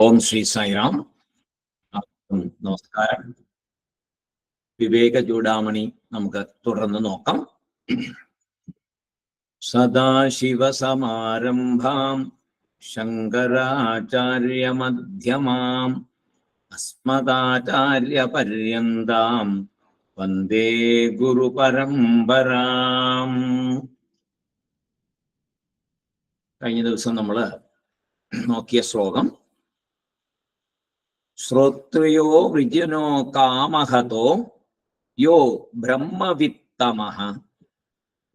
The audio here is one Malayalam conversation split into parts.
ഓം ശ്രീ സായിറാം. നമസ്കാരം. വിവേക ചൂടാമണി നമുക്ക് തുടർന്ന് നോക്കാം. സദാശിവസമാരംഭാം ശങ്കരാചാര്യമധ്യമാം അസ്മദാചാര്യപര്യന്താം വന്ദേ ഗുരുപരമ്പരാം. കഴിഞ്ഞ ദിവസം നമ്മൾ നോക്കിയ ശ്ലോകം ശ്രോത്രയോ വിജനോ കാമഹതോ യോ ബ്രഹ്മവിത്തമഃ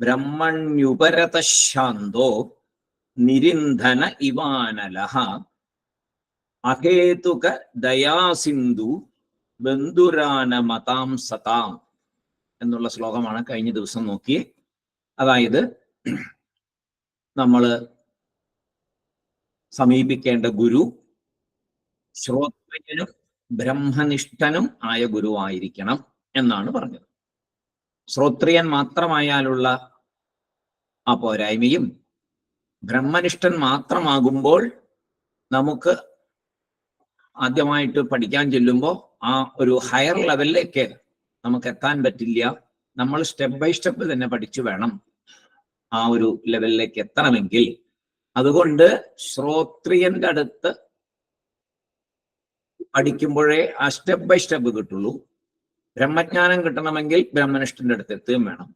ബ്രഹ്മണ്യുപരതശാന്തോ നിരിന്ധന ഇവാനലഃ അഹേതുക ദയാസിന്ധു ബന്ധുരാനമതാം സതാം എന്നുള്ള ശ്ലോകമാണ് കഴിഞ്ഞ ദിവസം നോക്കി. അതായത് നമ്മൾ സമീപിക്കേണ്ട ഗുരു ശ്രോത്രനും ബ്രഹ്മനിഷ്ഠനും ആയ ഗുരുവായിരിക്കണം എന്നാണ് പറഞ്ഞത്. ശ്രോത്രിയൻ മാത്രമായാലുള്ള ആ പോരായ്മയും ബ്രഹ്മനിഷ്ഠൻ മാത്രമാകുമ്പോൾ നമുക്ക് ആദ്യമായിട്ട് പഠിക്കാൻ ചെല്ലുമ്പോൾ ആ ഒരു ഹയർ ലെവലിലേക്ക് നമുക്ക് എത്താൻ പറ്റില്ല. നമ്മൾ സ്റ്റെപ്പ് ബൈ സ്റ്റെപ്പ് തന്നെ പഠിച്ചു വേണം ആ ഒരു ലെവലിലേക്ക് എത്തണമെങ്കിൽ. അതുകൊണ്ട് ശ്രോത്രിയന്റെ അടുത്ത് പഠിക്കുമ്പോഴേ ആ സ്റ്റെപ്പ് ബൈ സ്റ്റെപ്പ് കിട്ടുള്ളൂ. ബ്രഹ്മജ്ഞാനം കിട്ടണമെങ്കിൽ ബ്രഹ്മനിഷ്ഠന്റെ അടുത്ത് എത്തുകയും വേണം.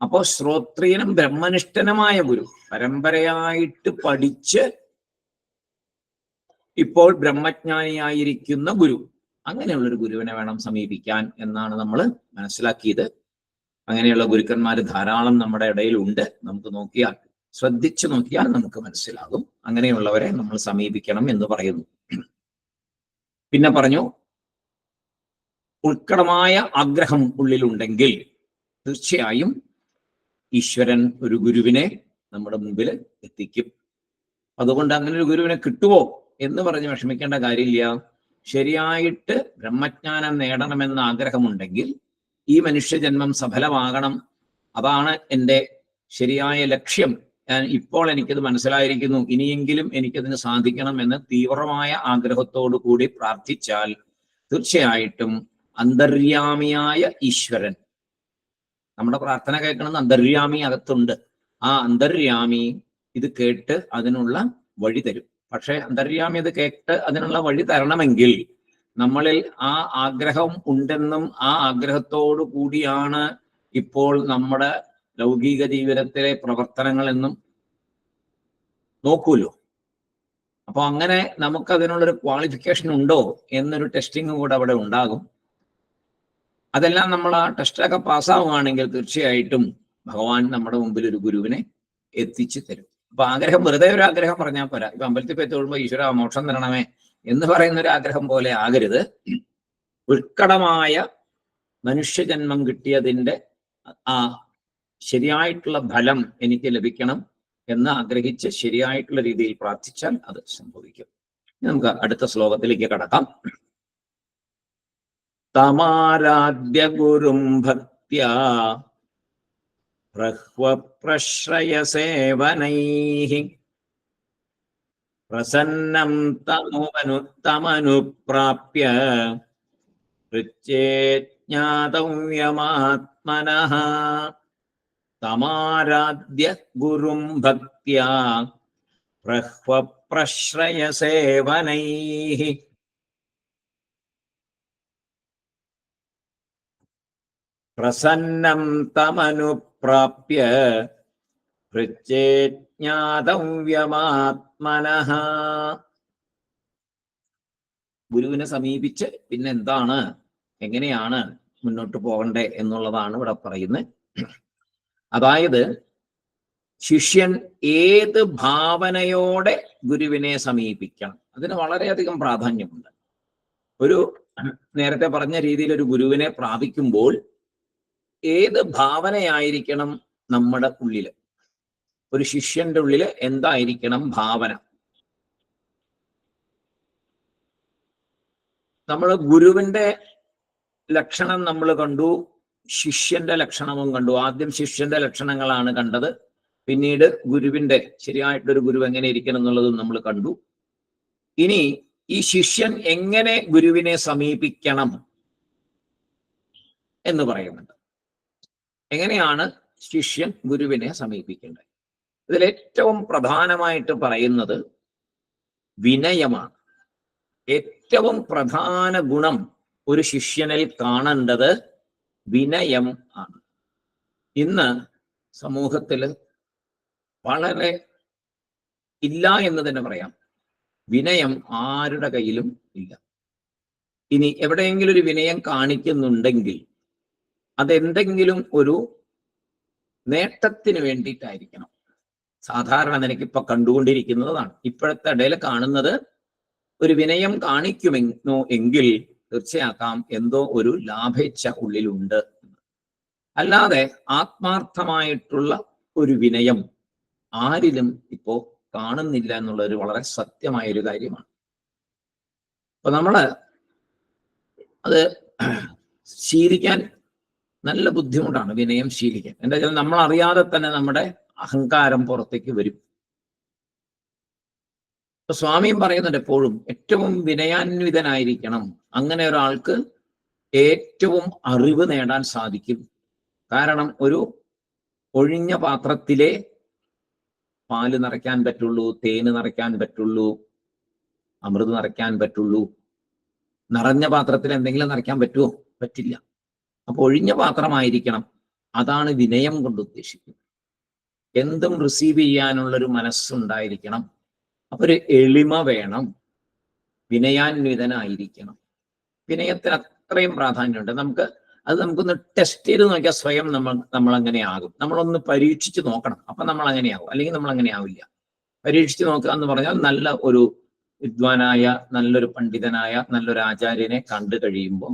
അപ്പോൾ ശ്രോത്രിയനും ബ്രഹ്മനിഷ്ഠനുമായ ഗുരു, പരമ്പരയായിട്ട് പഠിച്ച് ഇപ്പോൾ ബ്രഹ്മജ്ഞാനിയായിരിക്കുന്ന ഗുരു, അങ്ങനെയുള്ളൊരു ഗുരുവിനെ വേണം സമീപിക്കാൻ എന്നാണ് നമ്മൾ മനസ്സിലാക്കിയത്. അങ്ങനെയുള്ള ഗുരുക്കന്മാർ ധാരാളം നമ്മുടെ ഇടയിലുണ്ട്. നമുക്ക് നോക്കിയാൽ, ശ്രദ്ധിച്ചു നോക്കിയാൽ നമുക്ക് മനസ്സിലാകും. അങ്ങനെയുള്ളവരെ നമ്മൾ സമീപിക്കണം എന്ന് പറയുന്നു. പിന്നെ പറഞ്ഞു, ഉത്കടമായ ആഗ്രഹം ഉള്ളിലുണ്ടെങ്കിൽ തീർച്ചയായും ഈശ്വരൻ ഒരു ഗുരുവിനെ നമ്മുടെ മുമ്പിൽ എത്തിക്കും. അതുകൊണ്ട് അങ്ങനെ ഒരു ഗുരുവിനെ കിട്ടുമോ എന്ന് പറഞ്ഞ് വിഷമിക്കേണ്ട കാര്യമില്ല. ശരിയായിട്ട് ബ്രഹ്മജ്ഞാനം നേടണമെന്ന ആഗ്രഹമുണ്ടെങ്കിൽ, ഈ മനുഷ്യജന്മം സഫലമാകണം, അതാണ് എൻ്റെ ശരിയായ ലക്ഷ്യം, ഇപ്പോൾ എനിക്കത് മനസ്സിലായിരിക്കുന്നു, ഇനിയെങ്കിലും എനിക്കതിന് സാധിക്കണം എന്ന് തീവ്രമായ ആഗ്രഹത്തോടു കൂടി പ്രാർത്ഥിച്ചാൽ തീർച്ചയായിട്ടും അന്തര്യാമിയായ ഈശ്വരൻ, നമ്മുടെ പ്രാർത്ഥന കേൾക്കണമെന്ന് അന്തര്യാമി അകത്തുണ്ട്, ആ അന്തര്യാമി ഇത് കേട്ട് അതിനുള്ള വഴി തരും. പക്ഷെ അന്തര്യാമി ഇത് കേട്ട് അതിനുള്ള വഴി തരണമെങ്കിൽ നമ്മളിൽ ആ ആഗ്രഹം ഉണ്ടെന്നും ആ ആഗ്രഹത്തോടു കൂടിയാണ് ഇപ്പോൾ നമ്മുടെ ലൗകിക ജീവിതത്തിലെ പ്രവർത്തനങ്ങൾ എന്നും നോക്കൂലോ. അപ്പൊ അങ്ങനെ നമുക്കതിനുള്ളൊരു ക്വാളിഫിക്കേഷൻ ഉണ്ടോ എന്നൊരു ടെസ്റ്റിംഗ് കൂടെ അവിടെ ഉണ്ടാകും. അതെല്ലാം നമ്മൾ ആ ടെസ്റ്റൊക്കെ പാസ്സാവുകയാണെങ്കിൽ തീർച്ചയായിട്ടും ഭഗവാൻ നമ്മുടെ മുമ്പിൽ ഒരു ഗുരുവിനെ എത്തിച്ചു തരും. അപ്പൊ ആഗ്രഹം വെറുതെ ഒരു ആഗ്രഹം പറഞ്ഞാൽ പോരാ. ഇപ്പൊ അമ്പലത്തിൽ പോയി തൊഴുമ്പോൾ ഈശ്വര മോക്ഷം തരണമേ എന്ന് പറയുന്ന ഒരു ആഗ്രഹം പോലെ ആകരുത്. ഉത്കടമായ മനുഷ്യജന്മം കിട്ടിയതിൻ്റെ ആ ശരിയായിട്ടുള്ള ഫലം എനിക്ക് ലഭിക്കണം എന്ന് ആഗ്രഹിച്ച് ശരിയായിട്ടുള്ള രീതിയിൽ പ്രാർത്ഥിച്ചാൽ അത് സംഭവിക്കും. നമുക്ക് അടുത്ത ശ്ലോകത്തിലേക്ക് കടക്കാം. തമാരാധ്യ ഗുരും ഭക്ത്യാ പ്രഹ്വപ്രശ്രയസേവനൈഃ പ്രസന്നം തമനുപ്രാപ്യ ജ്ഞാതവ്യമാത്മനഃ. തമാരാധ്യ ഗുരും ഭക്ത്യാ പ്രഹ്വപ്രശ്രയസേവനൈഃ പ്രസന്നം തമനുപ്രാപ്യ ജ്ഞാതവ്യമാത്മനഃ. ഗുരുവിനെ സമീപിച്ച് പിന്നെ എന്താണ്, എങ്ങനെയാണ് മുന്നോട്ട് പോകണ്ടേ എന്നുള്ളതാണ് ഇവിടെ പറയുന്നത്. അതായത് ശിഷ്യൻ ഏത് ഭാവനയോടെ ഗുരുവിനെ സമീപിക്കണം, അതിന് വളരെയധികം പ്രാധാന്യമുണ്ട്. ഒരു നേരത്തെ പറഞ്ഞ രീതിയിൽ ഒരു ഗുരുവിനെ പ്രാപിക്കുമ്പോൾ ഏത് ഭാവനയായിരിക്കണം നമ്മുടെ ഉള്ളില്, ഒരു ശിഷ്യന്റെ ഉള്ളില് എന്തായിരിക്കണം ഭാവന? നമ്മൾ ഗുരുവിന്റെ ലക്ഷണം നമ്മൾ കണ്ടു, ശിഷ്യന്റെ ലക്ഷണവും കണ്ടു. ആദ്യം ശിഷ്യന്റെ ലക്ഷണങ്ങളാണ് കണ്ടത്, പിന്നീട് ഗുരുവിന്റെ ശരിയായിട്ടൊരു ഗുരു എങ്ങനെ ഇരിക്കണം എന്നുള്ളതും നമ്മൾ കണ്ടു. ഇനി ഈ ശിഷ്യൻ എങ്ങനെ ഗുരുവിനെ സമീപിക്കണം എന്ന് പറയുന്നുണ്ട്. എങ്ങനെയാണ് ശിഷ്യൻ ഗുരുവിനെ സമീപിക്കേണ്ടത്? ഇതിലേറ്റവും പ്രധാനമായിട്ട് പറയുന്നത് വിനയമാണ്. ഏറ്റവും പ്രധാന ഗുണം ഒരു ശിഷ്യനിൽ കാണേണ്ടത് വിനയം ആണ്. ഇന്ന് സമൂഹത്തിൽ വളരെ ഇല്ല എന്ന് തന്നെ പറയാം. വിനയം ആരുടെ കയ്യിലും ഇല്ല. ഇനി എവിടെയെങ്കിലും ഒരു വിനയം കാണിക്കുന്നുണ്ടെങ്കിൽ അതെന്തെങ്കിലും ഒരു നേട്ടത്തിന് വേണ്ടിയിട്ടായിരിക്കണം. സാധാരണ നിനക്കിപ്പൊ കണ്ടുകൊണ്ടിരിക്കുന്നതാണ്. ഇപ്പോഴത്തെ ഇടയിൽ കാണുന്നത് ഒരു വിനയം കാണിക്കുമെന്നോ എങ്കിൽ തീർച്ചയാക്കാം എന്തോ ഒരു ലാഭേച്ഛ ഉള്ളിലുണ്ട്. അല്ലാതെ ആത്മാർത്ഥമായിട്ടുള്ള ഒരു വിനയം ആരിലും ഇപ്പോ കാണുന്നില്ല എന്നുള്ളൊരു വളരെ സത്യമായൊരു കാര്യമാണ്. അപ്പൊ നമ്മള് അത് ശീലിക്കാൻ നല്ല ബുദ്ധിമുട്ടാണ്, വിനയം ശീലിക്കാൻ. എന്താ വെച്ചാൽ നമ്മൾ അറിയാതെ തന്നെ നമ്മുടെ അഹങ്കാരം പുറത്തേക്ക് വരും. ഇപ്പൊ സ്വാമിയും പറയുന്നുണ്ട് എപ്പോഴും ഏറ്റവും വിനയാന്വിതനായിരിക്കണം. അങ്ങനെ ഒരാൾക്ക് ഏറ്റവും അറിവ് നേടാൻ സാധിക്കും. കാരണം ഒരു ഒഴിഞ്ഞ പാത്രത്തിലെ പാല് നിറയ്ക്കാൻ പറ്റുള്ളൂ, തേന് നിറയ്ക്കാൻ പറ്റുള്ളൂ, അമൃത് നിറയ്ക്കാൻ പറ്റുള്ളൂ. നിറഞ്ഞ പാത്രത്തിൽ എന്തെങ്കിലും നിറയ്ക്കാൻ പറ്റുമോ? പറ്റില്ല. അപ്പൊ ഒഴിഞ്ഞ പാത്രമായിരിക്കണം. അതാണ് വിനയം കൊണ്ട് ഉദ്ദേശിക്കുന്നത്. എന്തും റിസീവ് ചെയ്യാനുള്ളൊരു മനസ്സുണ്ടായിരിക്കണം. അപ്പൊ ഒരു എളിമ വേണം. വിനയാന്വിതനായിരിക്കണം. വിനയത്തിന് അത്രയും പ്രാധാന്യമുണ്ട്. നമുക്കൊന്ന് ടെസ്റ്റ് ചെയ്ത് നോക്കിയാൽ സ്വയം നമ്മൾ അങ്ങനെ ആകും. നമ്മളൊന്ന് പരീക്ഷിച്ച് നോക്കണം. അപ്പൊ നമ്മൾ അങ്ങനെയാകും. അല്ലെങ്കിൽ നമ്മൾ അങ്ങനെ ആവില്ല. പരീക്ഷിച്ച് നോക്കുക എന്ന് പറഞ്ഞാൽ നല്ല ഒരു വിദ്വാനായ, നല്ലൊരു പണ്ഡിതനായ, നല്ലൊരു ആചാര്യനെ കണ്ടു കഴിയുമ്പോൾ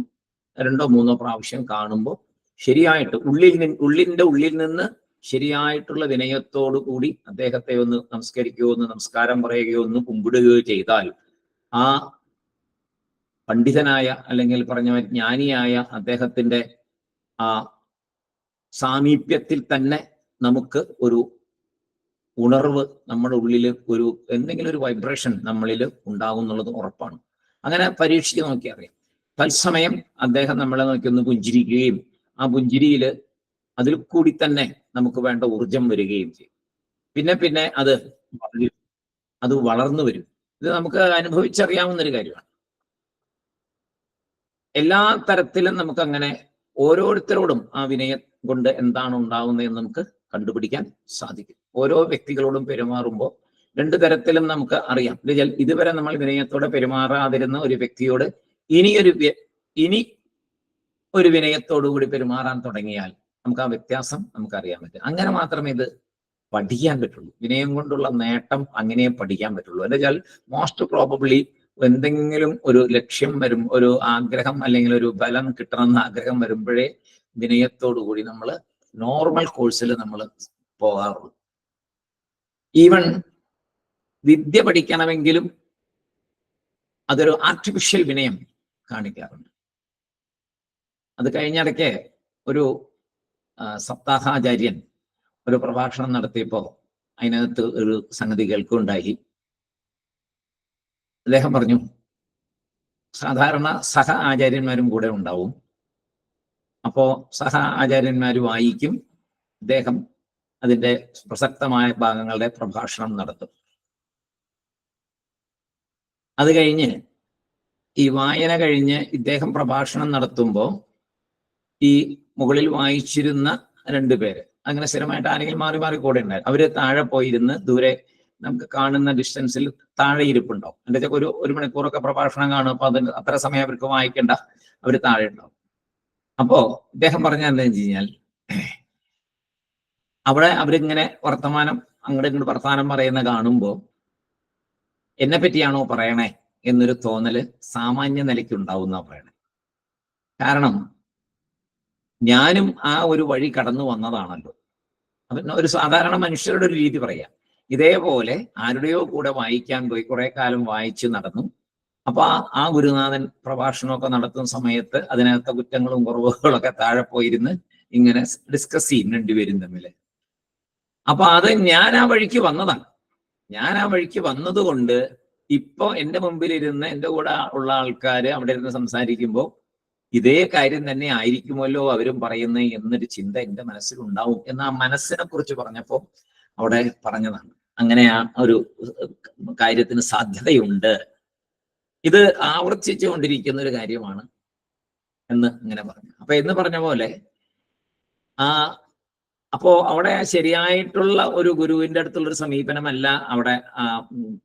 2 or 3 പ്രാവശ്യം കാണുമ്പോൾ ശരിയായിട്ട് ഉള്ളിന്റെ ഉള്ളിൽ നിന്ന് ശരിയായിട്ടുള്ള വിനയത്തോടു കൂടി അദ്ദേഹത്തെ ഒന്ന് നമസ്കരിക്കുകയോ, ഒന്ന് നമസ്കാരം പറയുകയോ, ഒന്ന് കുമ്പിടുകയോ ചെയ്താൽ ആ പണ്ഡിതനായ അല്ലെങ്കിൽ പറഞ്ഞ ജ്ഞാനിയായ അദ്ദേഹത്തിന്റെ ആ സാമീപ്യത്തിൽ തന്നെ നമുക്ക് ഒരു ഉണർവ്, നമ്മുടെ ഉള്ളിൽ ഒരു എന്തെങ്കിലും ഒരു വൈബ്രേഷൻ നമ്മളിൽ ഉണ്ടാകും എന്നുള്ളത് ഉറപ്പാണ്. അങ്ങനെ പരീക്ഷിച്ച് നോക്കി അറിയാം. തത്സമയം അദ്ദേഹം നമ്മളെ നോക്കി ഒന്ന് പുഞ്ചിരിക്കുകയും ആ പുഞ്ചിരിയിൽ അതിൽ കൂടി തന്നെ നമുക്ക് വേണ്ട ഊർജം വരികയും ചെയ്യും. പിന്നെ അത് വളർന്നു വരും. ഇത് നമുക്ക് അനുഭവിച്ചറിയാവുന്ന ഒരു കാര്യമാണ്. എല്ലാ തരത്തിലും നമുക്ക് അങ്ങനെ ഓരോരുത്തരോടും ആ വിനയം കൊണ്ട് എന്താണ് ഉണ്ടാവുന്നത് എന്ന് നമുക്ക് കണ്ടുപിടിക്കാൻ സാധിക്കും. ഓരോ വ്യക്തികളോടും പെരുമാറുമ്പോൾ 2 തരത്തിലും നമുക്ക് അറിയാം. ഇതുവരെ നമ്മൾ വിനയത്തോടെ പെരുമാറാതിരുന്ന ഒരു വ്യക്തിയോട് ഇനി ഒരു വിനയത്തോടു കൂടി പെരുമാറാൻ തുടങ്ങിയാൽ നമുക്ക് ആ വ്യത്യാസം നമുക്ക് അറിയാൻ പറ്റും. അങ്ങനെ മാത്രമേ ഇത് പഠിക്കാൻ പറ്റുള്ളൂ. വിനയം കൊണ്ടുള്ള നേട്ടം അങ്ങനെ പഠിക്കാൻ പറ്റുള്ളൂ. എന്താ വെച്ചാൽ മോസ്റ്റ് പ്രോബബ്ലി എന്തെങ്കിലും ഒരു ലക്ഷ്യം വരും, ഒരു ആഗ്രഹം അല്ലെങ്കിൽ ഒരു ബലം കിട്ടണമെന്ന ആഗ്രഹം വരുമ്പോഴേ വിനയത്തോടു കൂടി നമ്മൾ നോർമൽ കോഴ്സിൽ നമ്മൾ പോകാറുള്ളൂ. ഈവൻ വിദ്യ പഠിക്കണമെങ്കിലും അതൊരു ആർട്ടിഫിഷ്യൽ വിനയം കാണിക്കാറുണ്ട്. അത് കഴിഞ്ഞിടയ്ക്ക് ഒരു സപ്താഹാചാര്യൻ ഒരു പ്രഭാഷണം നടത്തിയപ്പോൾ അതിനകത്ത് ഒരു സംഗതി കേൾക്കുകയുണ്ടായി. അദ്ദേഹം പറഞ്ഞു, സാധാരണ സഹ ആചാര്യന്മാരും കൂടെ ഉണ്ടാവും. അപ്പോ സഹ ആചാര്യന്മാർ വായിക്കും, അദ്ദേഹം അതിൻ്റെ പ്രസക്തമായ ഭാഗങ്ങളുടെ പ്രഭാഷണം നടത്തും. അത് കഴിഞ്ഞ് ഈ വായന കഴിഞ്ഞ് ഇദ്ദേഹം പ്രഭാഷണം നടത്തുമ്പോൾ ഈ മുകളിൽ വായിച്ചിരുന്ന 2 പേര് അങ്ങനെ സ്ഥിരമായിട്ട് ആരെങ്കിലും മാറി മാറി കൂടെ ഉണ്ടായിരുന്നു. അവര് താഴെ പോയിരുന്ന് ദൂരെ നമുക്ക് കാണുന്ന ഡിസ്റ്റൻസിൽ താഴെ ഇരിപ്പുണ്ടാവും. എന്താ വെച്ചാൽ ഒരു മണിക്കൂറൊക്കെ പ്രഭാഷണം കാണും. അപ്പൊ അതിന് അത്ര സമയം അവർക്ക് വായിക്കേണ്ട, അവര് താഴെ ഉണ്ടാവും. അപ്പോ ഇദ്ദേഹം പറഞ്ഞ എന്താണെന്ന് വെച്ച് കഴിഞ്ഞാൽ, അവിടെ അവരിങ്ങനെ അങ്ങോട്ട് വർത്തമാനം പറയുന്ന കാണുമ്പോൾ എന്നെ പറ്റിയാണോ പറയണേ എന്നൊരു തോന്നല് സാമാന്യ നിലയ്ക്ക് ഉണ്ടാവുന്ന പറയണേ. കാരണം ഞാനും ആ ഒരു വഴി കടന്നു വന്നതാണല്ലോ. അപ്പം ഒരു സാധാരണ മനുഷ്യരുടെ ഒരു രീതി പറയാം. ഇതേപോലെ ആരുടെയോ കൂടെ വായിക്കാൻ പോയി, കുറെ കാലം വായിച്ച് നടന്നു. അപ്പൊ ആ ഗുരുനാഥൻ പ്രഭാഷണമൊക്കെ നടത്തുന്ന സമയത്ത് അതിനകത്തെ കുറ്റങ്ങളും കുറവുകളൊക്കെ താഴെ പോയിരുന്ന് ഇങ്ങനെ ഡിസ്കസ് ചെയ്യും 2 പേരും തമ്മിൽ. അപ്പൊ അത് ഞാൻ ആ വഴിക്ക് വന്നതാണ്. ഞാൻ ആ വഴിക്ക് വന്നത് കൊണ്ട് ഇപ്പൊ എൻ്റെ മുമ്പിലിരുന്ന് എൻ്റെ കൂടെ ഉള്ള ആൾക്കാർ അവിടെ ഇരുന്ന് സംസാരിക്കുമ്പോൾ ഇതേ കാര്യം തന്നെ ആയിരിക്കുമല്ലോ അവരും പറയുന്നത് എന്നൊരു ചിന്ത എൻ്റെ മനസ്സിലുണ്ടാവും എന്ന് ആ മനസ്സിനെ കുറിച്ച് പറഞ്ഞപ്പോൾ അവിടെ പറഞ്ഞതാണ്. അങ്ങനെ ആ ഒരു കാര്യത്തിന് സാധ്യതയുണ്ട്, ഇത് ആവർത്തിച്ചുകൊണ്ടിരിക്കുന്ന ഒരു കാര്യമാണ് എന്ന് ഇങ്ങനെ പറഞ്ഞു. അപ്പൊ എന്ന് പറഞ്ഞ പോലെ അപ്പോ അവിടെ ശരിയായിട്ടുള്ള ഒരു ഗുരുവിന്റെ അടുത്തുള്ള ഒരു സമീപനമല്ല അവിടെ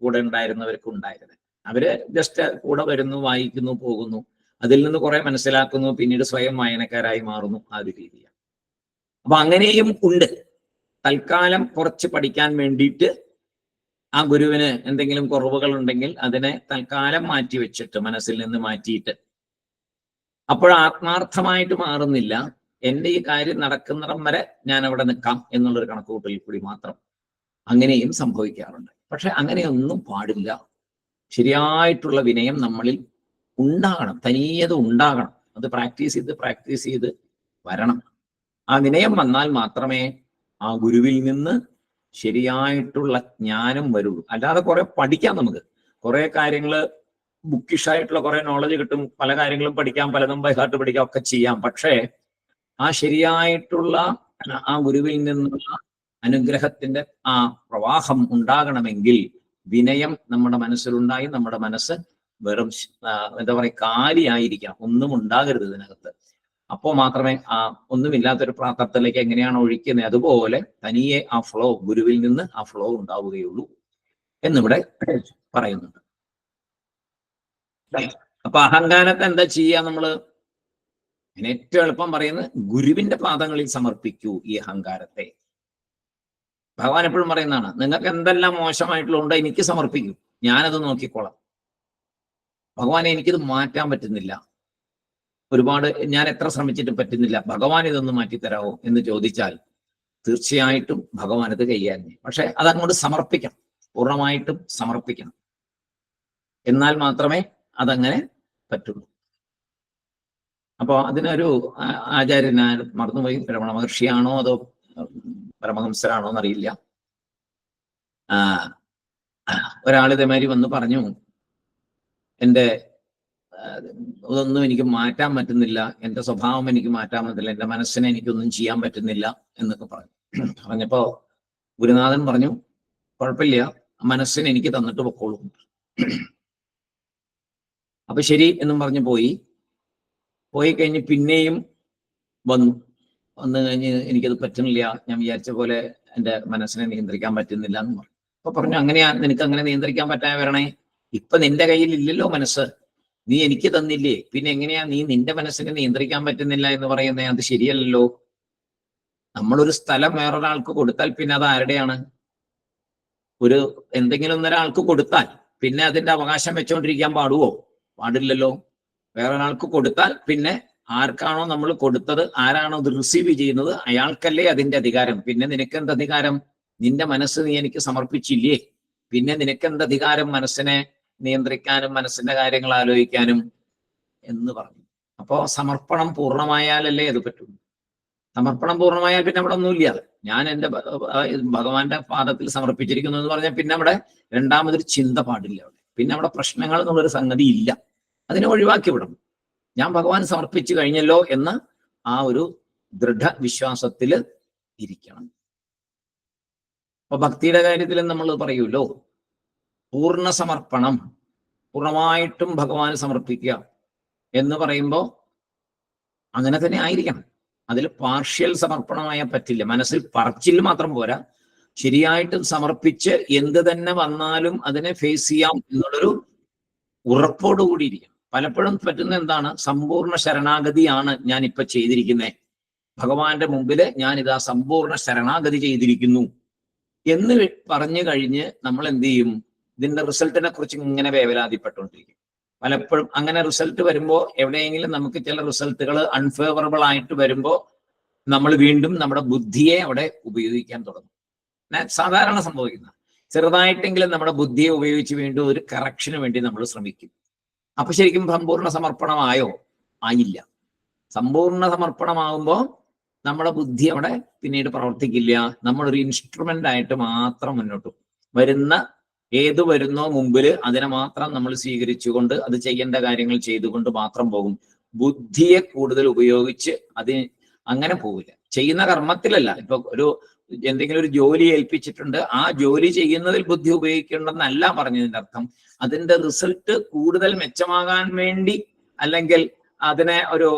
കൂടെ ഉണ്ടായിരുന്നവർക്ക് ഉണ്ടായിരുന്നത്. അവര് ജസ്റ്റ് കൂടെ വരുന്നു, വായിക്കുന്നു, പോകുന്നു, അതിൽ നിന്ന് കുറെ മനസ്സിലാക്കുന്നു, പിന്നീട് സ്വയം വായനക്കാരായി മാറുന്നു, ആ ഒരു രീതിയാണ്. അപ്പൊ അങ്ങനെയും ഉണ്ട്. തൽക്കാലം കുറച്ച് പഠിക്കാൻ വേണ്ടിയിട്ട് ആ ഗുരുവിന് എന്തെങ്കിലും കുറവുകൾ ഉണ്ടെങ്കിൽ അതിനെ തൽക്കാലം മാറ്റി വെച്ചിട്ട്, മനസ്സിൽ നിന്ന് മാറ്റിയിട്ട്, അപ്പോൾ ആത്മാർത്ഥമായിട്ട് മാറുന്നില്ല, എൻ്റെ ഈ കാര്യം നടക്കുന്നിടം വരെ ഞാൻ അവിടെ നിൽക്കാം എന്നുള്ളൊരു കണക്കുകൂട്ടലിൽ കൂടി മാത്രം അങ്ങനെയും സംഭവിക്കാറുണ്ട്. പക്ഷെ അങ്ങനെയൊന്നും പാടില്ല. ശരിയായിട്ടുള്ള വിനയം നമ്മളിൽ ഉണ്ടാകണം, തനിയത് ഉണ്ടാകണം. അത് പ്രാക്ടീസ് ചെയ്ത് വരണം. ആ വിനയം വന്നാൽ മാത്രമേ ആ ഗുരുവിൽ നിന്ന് ശരിയായിട്ടുള്ള ജ്ഞാനം വരുള്ളൂ. അല്ലാതെ കുറെ പഠിക്കാം, നമുക്ക് കുറെ കാര്യങ്ങൾ ബുക്കിഷായിട്ടുള്ള കുറെ നോളജ് കിട്ടും, പല കാര്യങ്ങളും പഠിക്കാം, പലതും ബൈ ഹാർട്ട് പഠിക്കാം, ഒക്കെ ചെയ്യാം. പക്ഷേ ആ ശരിയായിട്ടുള്ള ആ ഗുരുവിൽ നിന്നുള്ള അനുഗ്രഹത്തിന്റെ ആ പ്രവാഹം ഉണ്ടാകണമെങ്കിൽ വിനയം നമ്മുടെ മനസ്സിലുണ്ടായി നമ്മുടെ മനസ്സ് വെറും എന്താ പറയുക, കാലിയായിരിക്കണം, ഒന്നും ഉണ്ടാകരുത് ഇതിനകത്ത്. അപ്പോൾ മാത്രമേ ആ ഒന്നുമില്ലാത്തൊരു പ്രാർത്ഥത്തിലേക്ക് എങ്ങനെയാണ് ഒഴിക്കുന്നത് അതുപോലെ തനിയെ ആ ഫ്ലോ, ഗുരുവിൽ നിന്ന് ആ ഫ്ലോ ഉണ്ടാവുകയുള്ളൂ എന്നിവിടെ പറയുന്നുണ്ട്. അപ്പൊ അഹങ്കാരത്തെ എന്താ ചെയ്യുക നമ്മള്? ഏറ്റവും എളുപ്പം പറയുന്നത് ഗുരുവിന്റെ പാദങ്ങളിൽ സമർപ്പിക്കൂ ഈ അഹങ്കാരത്തെ. ഭഗവാൻ എപ്പോഴും പറയുന്നതാണ്, നിങ്ങൾക്ക് എന്തെല്ലാം മോശമായിട്ടുള്ള എനിക്ക് സമർപ്പിക്കൂ, ഞാനത് നോക്കിക്കോളാം. ഭഗവാനെ എനിക്കിത് മാറ്റാൻ പറ്റുന്നില്ല, ഒരുപാട് ഞാൻ എത്ര ശ്രമിച്ചിട്ടും പറ്റുന്നില്ല, ഭഗവാൻ ഇതൊന്ന് മാറ്റിത്തരാമോ എന്ന് ചോദിച്ചാൽ തീർച്ചയായിട്ടും ഭഗവാൻ ഇത് കൈകാര്യം ചെയ്യും. പക്ഷെ അതങ്ങോട്ട് സമർപ്പിക്കണം, പൂർണ്ണമായിട്ടും സമർപ്പിക്കണം. എന്നാൽ മാത്രമേ അതങ്ങനെ പറ്റുള്ളൂ. അപ്പോൾ അതിനൊരു ആചാര്യൻ, മറന്നുപോയി, രമണ മഹർഷിയാണോ അതോ പരമഹംസരാണോ എന്നറിയില്ല, ഒരാൾ ഇതേമാതിരി വന്ന് പറഞ്ഞു, എൻ്റെ ഇതൊന്നും എനിക്ക് മാറ്റാൻ പറ്റുന്നില്ല, എൻ്റെ സ്വഭാവം എനിക്ക് മാറ്റാൻ പറ്റില്ല, എൻ്റെ മനസ്സിനെ എനിക്കൊന്നും ചെയ്യാൻ പറ്റുന്നില്ല എന്നൊക്കെ പറഞ്ഞപ്പോ ഗുരുനാഥൻ പറഞ്ഞു, കുഴപ്പമില്ല, മനസ്സിനെ എനിക്ക് തന്നിട്ട് പൊക്കോളൂ. അപ്പൊ ശരി എന്നും പറഞ്ഞു പോയി കഴിഞ്ഞ് പിന്നെയും വന്നു കഴിഞ്ഞ് എനിക്കത് പറ്റുന്നില്ല, ഞാൻ വിചാരിച്ച പോലെ എൻ്റെ മനസ്സിനെ നിയന്ത്രിക്കാൻ പറ്റുന്നില്ല എന്ന് പറഞ്ഞു. അപ്പൊ പറഞ്ഞു, അങ്ങനെയാ നിനക്ക് അങ്ങനെ നിയന്ത്രിക്കാൻ പറ്റാതെ വരണേ, ഇപ്പൊ നിന്റെ കയ്യിൽ ഇല്ലല്ലോ മനസ്സ്, നീ എനിക്ക് തന്നില്ലേ, പിന്നെ എങ്ങനെയാ നീ നിന്റെ മനസ്സിനെ നിയന്ത്രിക്കാൻ പറ്റുന്നില്ല എന്ന് പറയുന്നത്? അത് ശരിയല്ലല്ലോ. നമ്മളൊരു സ്ഥലം വേറൊരാൾക്ക് കൊടുത്താൽ പിന്നെ അത് ആരുടെയാണ്? ഒരു എന്തെങ്കിലും ഒരാൾക്ക് കൊടുത്താൽ പിന്നെ അതിന്റെ അവകാശം വെച്ചോണ്ടിരിക്കാൻ പാടുവോ? പാടില്ലല്ലോ. വേറൊരാൾക്ക് കൊടുത്താൽ പിന്നെ ആർക്കാണോ നമ്മൾ കൊടുത്തത്, ആരാണോ അത് റിസീവ് ചെയ്യുന്നത്, അയാൾക്കല്ലേ അതിന്റെ അധികാരം. പിന്നെ നിനക്കെന്ത് അധികാരം? നിന്റെ മനസ്സ് നീ എനിക്ക് സമർപ്പിച്ചില്ലേ, പിന്നെ നിനക്കെന്ത് അധികാരം മനസ്സിനെ നിയന്ത്രിക്കാനും മനസ്സിന്റെ കാര്യങ്ങൾ ആലോചിക്കാനും എന്ന് പറഞ്ഞു. അപ്പോ സമർപ്പണം പൂർണ്ണമായാലല്ലേ അത് പറ്റുള്ളൂ. സമർപ്പണം പൂർണ്ണമായാൽ പിന്നെ അവിടെ ഒന്നുമില്ല. ഞാൻ എൻ്റെ ഭഗവാന്റെ പാദത്തിൽ സമർപ്പിച്ചിരിക്കുന്നു എന്ന് പറഞ്ഞാൽ പിന്നെ അവിടെ രണ്ടാമതൊരു ചിന്ത പാടില്ല. പിന്നെ അവിടെ പ്രശ്നങ്ങൾ എന്നുള്ളൊരു സംഗതി ഇല്ല, അതിനെ ഒഴിവാക്കി വിടണം. ഞാൻ ഭഗവാൻ സമർപ്പിച്ചു കഴിഞ്ഞല്ലോ എന്ന ആ ഒരു ദൃഢവിശ്വാസത്തിൽ ഇരിക്കണം. അപ്പൊ ഭക്തിയുടെ കാര്യത്തിൽ നമ്മൾ പറയൂല്ലോ, പൂർണ്ണ സമർപ്പണം, പൂർണ്ണമായിട്ടും ഭഗവാന് സമർപ്പിക്കുക എന്ന് പറയുമ്പോൾ അങ്ങനെ തന്നെ ആയിരിക്കണം. അതിൽ പാർഷ്യൽ സമർപ്പണമായ പറ്റില്ല. മനസ്സിൽ പറച്ചിൽ മാത്രം പോരാ, ശരിയായിട്ടും സമർപ്പിച്ച് എന്ത് തന്നെ വന്നാലും അതിനെ ഫേസ് ചെയ്യാം എന്നുള്ളൊരു ഉറപ്പോടുകൂടി ഇരിക്കണം. പലപ്പോഴും പറ്റുന്ന എന്താണ്, സമ്പൂർണ്ണ ശരണാഗതിയാണ് ഞാൻ ഇപ്പൊ ചെയ്തിരിക്കുന്നത്, ഭഗവാന്റെ മുമ്പില് ഞാൻ ഇതാ സമ്പൂർണ്ണ ശരണാഗതി ചെയ്തിരിക്കുന്നു എന്ന് പറഞ്ഞു കഴിഞ്ഞ് നമ്മൾ എന്ത് ചെയ്യും? ഇതിന്റെ റിസൾട്ടിനെ കുറിച്ച് ഇങ്ങനെ വേവലാതിപ്പെട്ടുകൊണ്ടിരിക്കും. പലപ്പോഴും അങ്ങനെ റിസൾട്ട് വരുമ്പോൾ എവിടെയെങ്കിലും നമുക്ക് ചില റിസൾട്ടുകൾ അൺഫേവറബിൾ ആയിട്ട് വരുമ്പോൾ നമ്മൾ വീണ്ടും നമ്മുടെ ബുദ്ധിയെ അവിടെ ഉപയോഗിക്കാൻ തുടങ്ങും. സാധാരണ സംഭവിക്കുന്ന ചെറുതായിട്ടെങ്കിലും നമ്മുടെ ബുദ്ധിയെ ഉപയോഗിച്ച് വീണ്ടും ഒരു കറക്ഷന് വേണ്ടി നമ്മൾ ശ്രമിക്കും. അപ്പൊ ശരിക്കും സമ്പൂർണ്ണ സമർപ്പണമായോ? ആയില്ല. സമ്പൂർണ്ണ സമർപ്പണമാകുമ്പോൾ നമ്മുടെ ബുദ്ധി അവിടെ പിന്നീട് പ്രവർത്തിക്കില്ല. നമ്മളൊരു ഇൻസ്ട്രുമെന്റ് ആയിട്ട് മാത്രം മുന്നോട്ട് വരുന്ന ഏത് വരുന്നോ മുമ്പിൽ അതിനെ മാത്രം നമ്മൾ സ്വീകരിച്ചുകൊണ്ട് അത് ചെയ്യേണ്ട കാര്യങ്ങൾ ചെയ്തുകൊണ്ട് മാത്രം പോകും. ബുദ്ധിയെ കൂടുതൽ ഉപയോഗിച്ച് അങ്ങനെ പോവില്ല. ചെയ്യുന്ന കർമ്മത്തിലല്ല. ഇപ്പൊ എന്തെങ്കിലും ഒരു ജോലി ഏൽപ്പിച്ചിട്ടുണ്ട്, ആ ജോലി ചെയ്യുന്നതിൽ ബുദ്ധി ഉപയോഗിക്കേണ്ടെന്നല്ല പറഞ്ഞതിന്റെ അർത്ഥം. അതിന്റെ റിസൾട്ട് കൂടുതൽ മെച്ചമാകാൻ വേണ്ടി, അല്ലെങ്കിൽ അതിനെ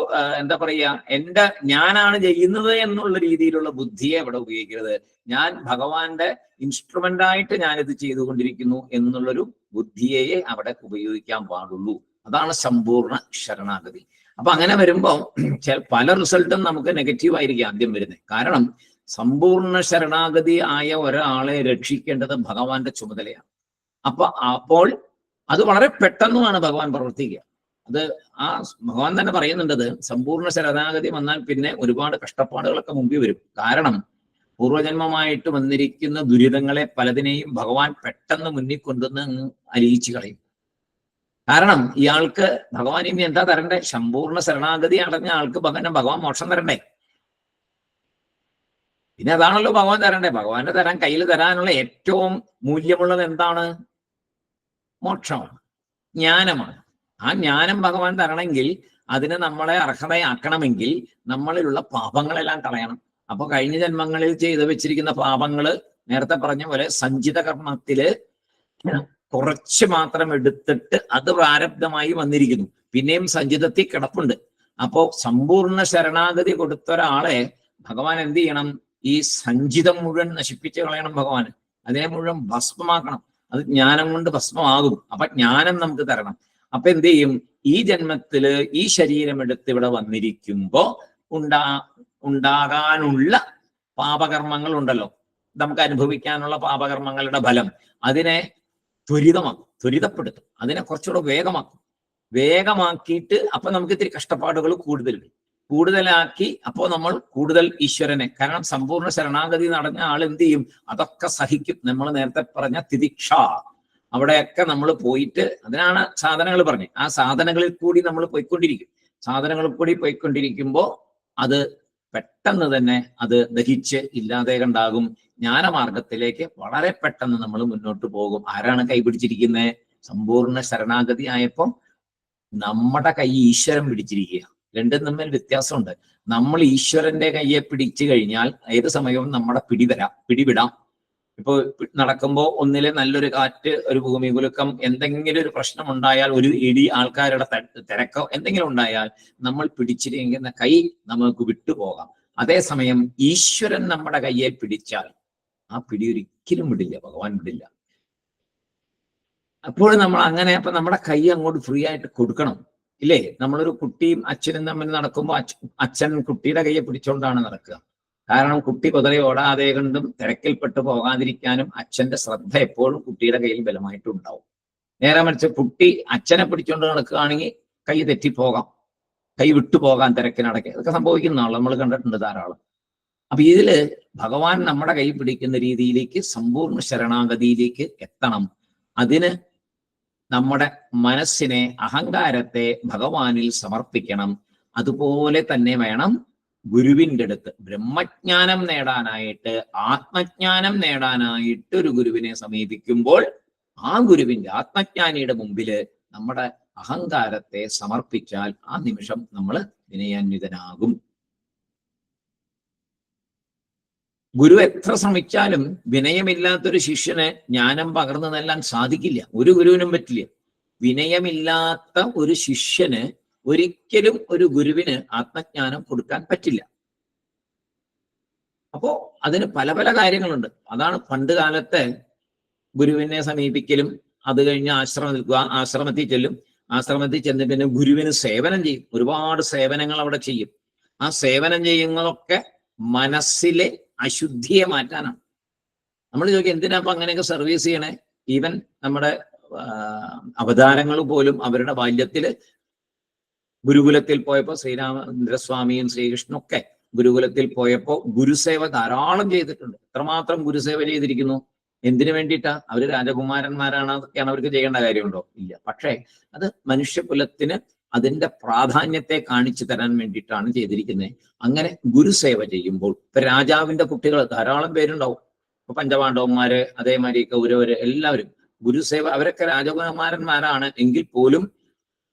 എന്താ പറയുക, ഞാനാണ് ചെയ്യുന്നത് എന്നുള്ള രീതിയിലുള്ള ബുദ്ധിയെ അവിടെ ഉപയോഗിക്കരുത്. ഞാൻ ഭഗവാന്റെ ഇൻസ്ട്രുമെന്റ് ആയിട്ട് ഞാനിത് ചെയ്തുകൊണ്ടിരിക്കുന്നു എന്നുള്ളൊരു ബുദ്ധിയെ അവിടെ ഉപയോഗിക്കാൻ പാടുള്ളൂ. അതാണ് സമ്പൂർണ്ണ ശരണാഗതി. അപ്പൊ അങ്ങനെ വരുമ്പോ പല റിസൾട്ടും നമുക്ക് നെഗറ്റീവ് ആയിരിക്കും ആദ്യം വരുന്നത്. കാരണം സമ്പൂർണ്ണ ശരണാഗതി ആയ ഒരാളെ രക്ഷിക്കേണ്ടത് ഭഗവാന്റെ ചുമതലയാണ്. അപ്പോൾ അത് വളരെ പെട്ടെന്നുമാണ് ഭഗവാൻ പ്രവർത്തിക്കുക. അത് ഭഗവാൻ തന്നെ പറയുന്നുണ്ടത്, സമ്പൂർണ്ണ ശരണാഗതി വന്നാൽ പിന്നെ ഒരുപാട് കഷ്ടപ്പാടുകളൊക്കെ മുമ്പിൽ വരും. കാരണം പൂർവജന്മമായിട്ട് വന്നിരിക്കുന്ന ദുരിതങ്ങളെ പലതിനെയും ഭഗവാൻ പെട്ടെന്ന് മുന്നിൽ കൊണ്ടുവന്ന് അലിയിച്ചു കളയും. കാരണം ഇയാൾക്ക് ഭഗവാൻ ഇനി എന്താ തരണ്ടേ? സമ്പൂർണ്ണ ശരണാഗതി അടഞ്ഞ ആൾക്ക് ഭഗവാൻ മോക്ഷം തരണ്ടേ? പിന്നെ അതാണല്ലോ ഭഗവാൻ തരണ്ടേ. ഭഗവാന്റെ കയ്യിൽ തരാനുള്ള ഏറ്റവും മൂല്യമുള്ളത് എന്താണ്? മോക്ഷമാണ്, ജ്ഞാനമാണ്. ആ ജ്ഞാനം ഭഗവാൻ തരണമെങ്കിൽ, അതിന് നമ്മളെ അർഹതയാക്കണമെങ്കിൽ നമ്മളിലുള്ള പാപങ്ങളെല്ലാം കളയണം. അപ്പൊ കഴിഞ്ഞ ജന്മങ്ങളിൽ ചെയ്ത് വെച്ചിരിക്കുന്ന പാപങ്ങള് നേരത്തെ പറഞ്ഞ പോലെ സഞ്ചിത കർമ്മത്തില് കുറച്ച് മാത്രം എടുത്തിട്ട് അത് പ്രാരബ്ധമായി വന്നിരിക്കുന്നു. പിന്നെയും സഞ്ചിതത്തിൽ കിടപ്പുണ്ട്. അപ്പോ സമ്പൂർണ്ണ ശരണാഗതി കൊടുത്ത ഒരാളെ ഭഗവാൻ എന്ത് ചെയ്യണം? ഈ സഞ്ചിതം മുഴുവൻ നശിപ്പിച്ച് കളയണം. ഭഗവാൻ അതിനെ മുഴുവൻ ഭസ്മമാക്കണം. അത് ജ്ഞാനം കൊണ്ട് ഭസ്മമാകും. അപ്പൊ ജ്ഞാനം നമുക്ക് തരണം. അപ്പൊ എന്ത് ചെയ്യും? ഈ ജന്മത്തില് ഈ ശരീരം എടുത്ത് ഇവിടെ വന്നിരിക്കുമ്പോ ഉണ്ടാകാനുള്ള പാപകർമ്മങ്ങൾ ഉണ്ടല്ലോ, നമുക്ക് അനുഭവിക്കാനുള്ള പാപകർമ്മങ്ങളുടെ ഫലം, അതിനെ ത്വരിതപ്പെടുത്തും. അതിനെ കുറച്ചുകൂടെ വേഗമാക്കിയിട്ട് അപ്പൊ നമുക്ക് ഇത്തിരി കഷ്ടപ്പാടുകൾ കൂടുതലാക്കി അപ്പോൾ നമ്മൾ കൂടുതൽ ഈശ്വരനെ, കാരണം സമ്പൂർണ്ണ ശരണാഗതി നടന്ന ആൾ എന്ത് ചെയ്യും? അതൊക്കെ സഹിക്കും. നമ്മൾ നേരത്തെ പറഞ്ഞ തിദിക്ഷ, അവിടെയൊക്കെ നമ്മൾ പോയിട്ട്, അതിനാണ് സാധനങ്ങൾ പറഞ്ഞത്. ആ സാധനങ്ങളിൽ കൂടി നമ്മൾ പോയിക്കൊണ്ടിരിക്കുമ്പോൾ അത് പെട്ടെന്ന് തന്നെ അത് ദഹിച്ച് ഇല്ലാതെ കണ്ടാകും. ജ്ഞാനമാർഗത്തിലേക്ക് വളരെ പെട്ടെന്ന് നമ്മൾ മുന്നോട്ട് പോകും. ആരാണ് കൈപിടിച്ചിരിക്കുന്നത്? സമ്പൂർണ്ണ ശരണാഗതി ആയപ്പോ നമ്മുടെ കൈ ഈശ്വരൻ പിടിച്ചിരിക്കുക. രണ്ടും തമ്മിൽ വ്യത്യാസമുണ്ട്. നമ്മൾ ഈശ്വരന്റെ കയ്യെ പിടിച്ചു കഴിഞ്ഞാൽ ഏത് സമയവും നമ്മുടെ പിടിവിടാം. ഇപ്പൊ നടക്കുമ്പോൾ ഒന്നിലെ നല്ലൊരു കാറ്റ്, ഒരു ഭൂമി കുലുക്കം, എന്തെങ്കിലും ഒരു പ്രശ്നം ഉണ്ടായാൽ, ഒരു ഇടി, ആൾക്കാരുടെ തിരക്കോ എന്തെങ്കിലും ഉണ്ടായാൽ നമ്മൾ പിടിച്ചിരിക്കുന്ന കൈ നമുക്ക് വിട്ടുപോകാം. അതേസമയം ഈശ്വരൻ നമ്മുടെ കയ്യെ പിടിച്ചാൽ ആ പിടി ഒരിക്കലും വിടില്ല, ഭഗവാൻ വിടില്ല. അപ്പോൾ നമ്മൾ അങ്ങനെ, അപ്പൊ നമ്മുടെ കൈ അങ്ങോട്ട് ഫ്രീ ആയിട്ട് കൊടുക്കണം, ഇല്ലേ? നമ്മളൊരു കുട്ടിയും അച്ഛനും തമ്മിൽ നടക്കുമ്പോൾ അച്ഛൻ കുട്ടിയുടെ കയ്യെ പിടിച്ചോണ്ടാണ് നടക്കുക. കാരണം കുട്ടി കുതിരെ ഓടാതെ കൊണ്ടും തിരക്കിൽപ്പെട്ട് പോകാതിരിക്കാനും അച്ഛന്റെ ശ്രദ്ധ എപ്പോഴും കുട്ടിയുടെ കയ്യിൽ ബലമായിട്ടുണ്ടാവും. നേരെ മറിച്ച് കുട്ടി അച്ഛനെ പിടിച്ചുകൊണ്ട് നടക്കുകയാണെങ്കിൽ കൈ തെറ്റിപ്പോകാം, കൈ വിട്ടുപോകാൻ തിരക്കിനടക്കെ, ഇതൊക്കെ സംഭവിക്കുന്നതാണ്, നമ്മൾ കണ്ടിട്ടുണ്ട് ധാരാളം. അപ്പൊ ഇതില് ഭഗവാൻ നമ്മുടെ കൈ പിടിക്കുന്ന രീതിയിലേക്ക്, സമ്പൂർണ്ണ ശരണാഗതിയിലേക്ക് എത്തണം. അതിന് നമ്മുടെ മനസ്സിനെ, അഹങ്കാരത്തെ ഭഗവാനിൽ സമർപ്പിക്കണം. അതുപോലെ തന്നെ വേണം ഗുരുവിൻ്റെ അടുത്ത് ബ്രഹ്മജ്ഞാനം നേടാനായിട്ട്, ആത്മജ്ഞാനം നേടാനായിട്ട് ഒരു ഗുരുവിനെ സമീപിക്കുമ്പോൾ ആ ഗുരുവിന്റെ, ആത്മജ്ഞാനിയുടെ മുമ്പില് നമ്മുടെ അഹങ്കാരത്തെ സമർപ്പിച്ചാൽ ആ നിമിഷം നമ്മൾ വിനയാന്വിതനാകും. ഗുരു എത്ര ശ്രമിച്ചാലും വിനയമില്ലാത്തൊരു ശിഷ്യന് ജ്ഞാനം പകർന്നു നൽകാൻ സാധിക്കില്ല. ഒരു ഗുരുവിനും പറ്റില്ല. വിനയമില്ലാത്ത ഒരു ശിഷ്യന് ഒരിക്കലും ഒരു ഗുരുവിന് ആത്മജ്ഞാനം കൊടുക്കാൻ പറ്റില്ല. അപ്പോ അതിന് പല പല കാര്യങ്ങളുണ്ട്. അതാണ് പണ്ട് കാലത്തെ ഗുരുവിനെ സമീപിക്കലും, അത് കഴിഞ്ഞ് ആശ്രമത്തിൽ ചെല്ലും. ആശ്രമത്തിൽ ചെന്ന് പിന്നെ ഗുരുവിന് സേവനം ചെയ്യും. ഒരുപാട് സേവനങ്ങൾ അവിടെ ചെയ്യും. ആ സേവനം ചെയ്യുന്നതൊക്കെ മനസ്സിലെ അശുദ്ധിയെ മാറ്റാനാണ്. നമ്മൾ ചോദിക്കും, എന്തിനാ അപ്പൊ അങ്ങനെയൊക്കെ സർവീസ് ചെയ്യണേ? ഈവൻ നമ്മുടെ അവതാരങ്ങൾ പോലും അവരുടെ ബാല്യത്തില് ഗുരുകുലത്തിൽ പോയപ്പോ, ശ്രീരാമചന്ദ്രസ്വാമിയും ശ്രീകൃഷ്ണനും ഒക്കെ ഗുരുകുലത്തിൽ പോയപ്പോ ഗുരുസേവ ധാരാളം ചെയ്തിട്ടുണ്ട്. എത്രമാത്രം ഗുരുസേവ ചെയ്തിരിക്കുന്നു? എന്തിനു വേണ്ടിയിട്ടാ? അവര് രാജകുമാരന്മാരാണ്, അതൊക്കെയാണ് അവർക്ക് ചെയ്യേണ്ട കാര്യമുണ്ടോ? ഇല്ല. പക്ഷേ അത് മനുഷ്യകുലത്തിന് അതിന്റെ പ്രാധാന്യത്തെ കാണിച്ചു തരാൻ വേണ്ടിയിട്ടാണ് ചെയ്തിരിക്കുന്നത്. അങ്ങനെ ഗുരുസേവ ചെയ്യുമ്പോൾ ഇപ്പൊ രാജാവിന്റെ കുട്ടികൾ ധാരാളം പേരുണ്ടാവും. ഇപ്പൊ പഞ്ചപാണ്ഡവന്മാര്, അതേമാതിരി കൗരവര്, എല്ലാവരും ഗുരുസേവ, അവരൊക്കെ രാജകുമാരന്മാരാണ് എങ്കിൽ പോലും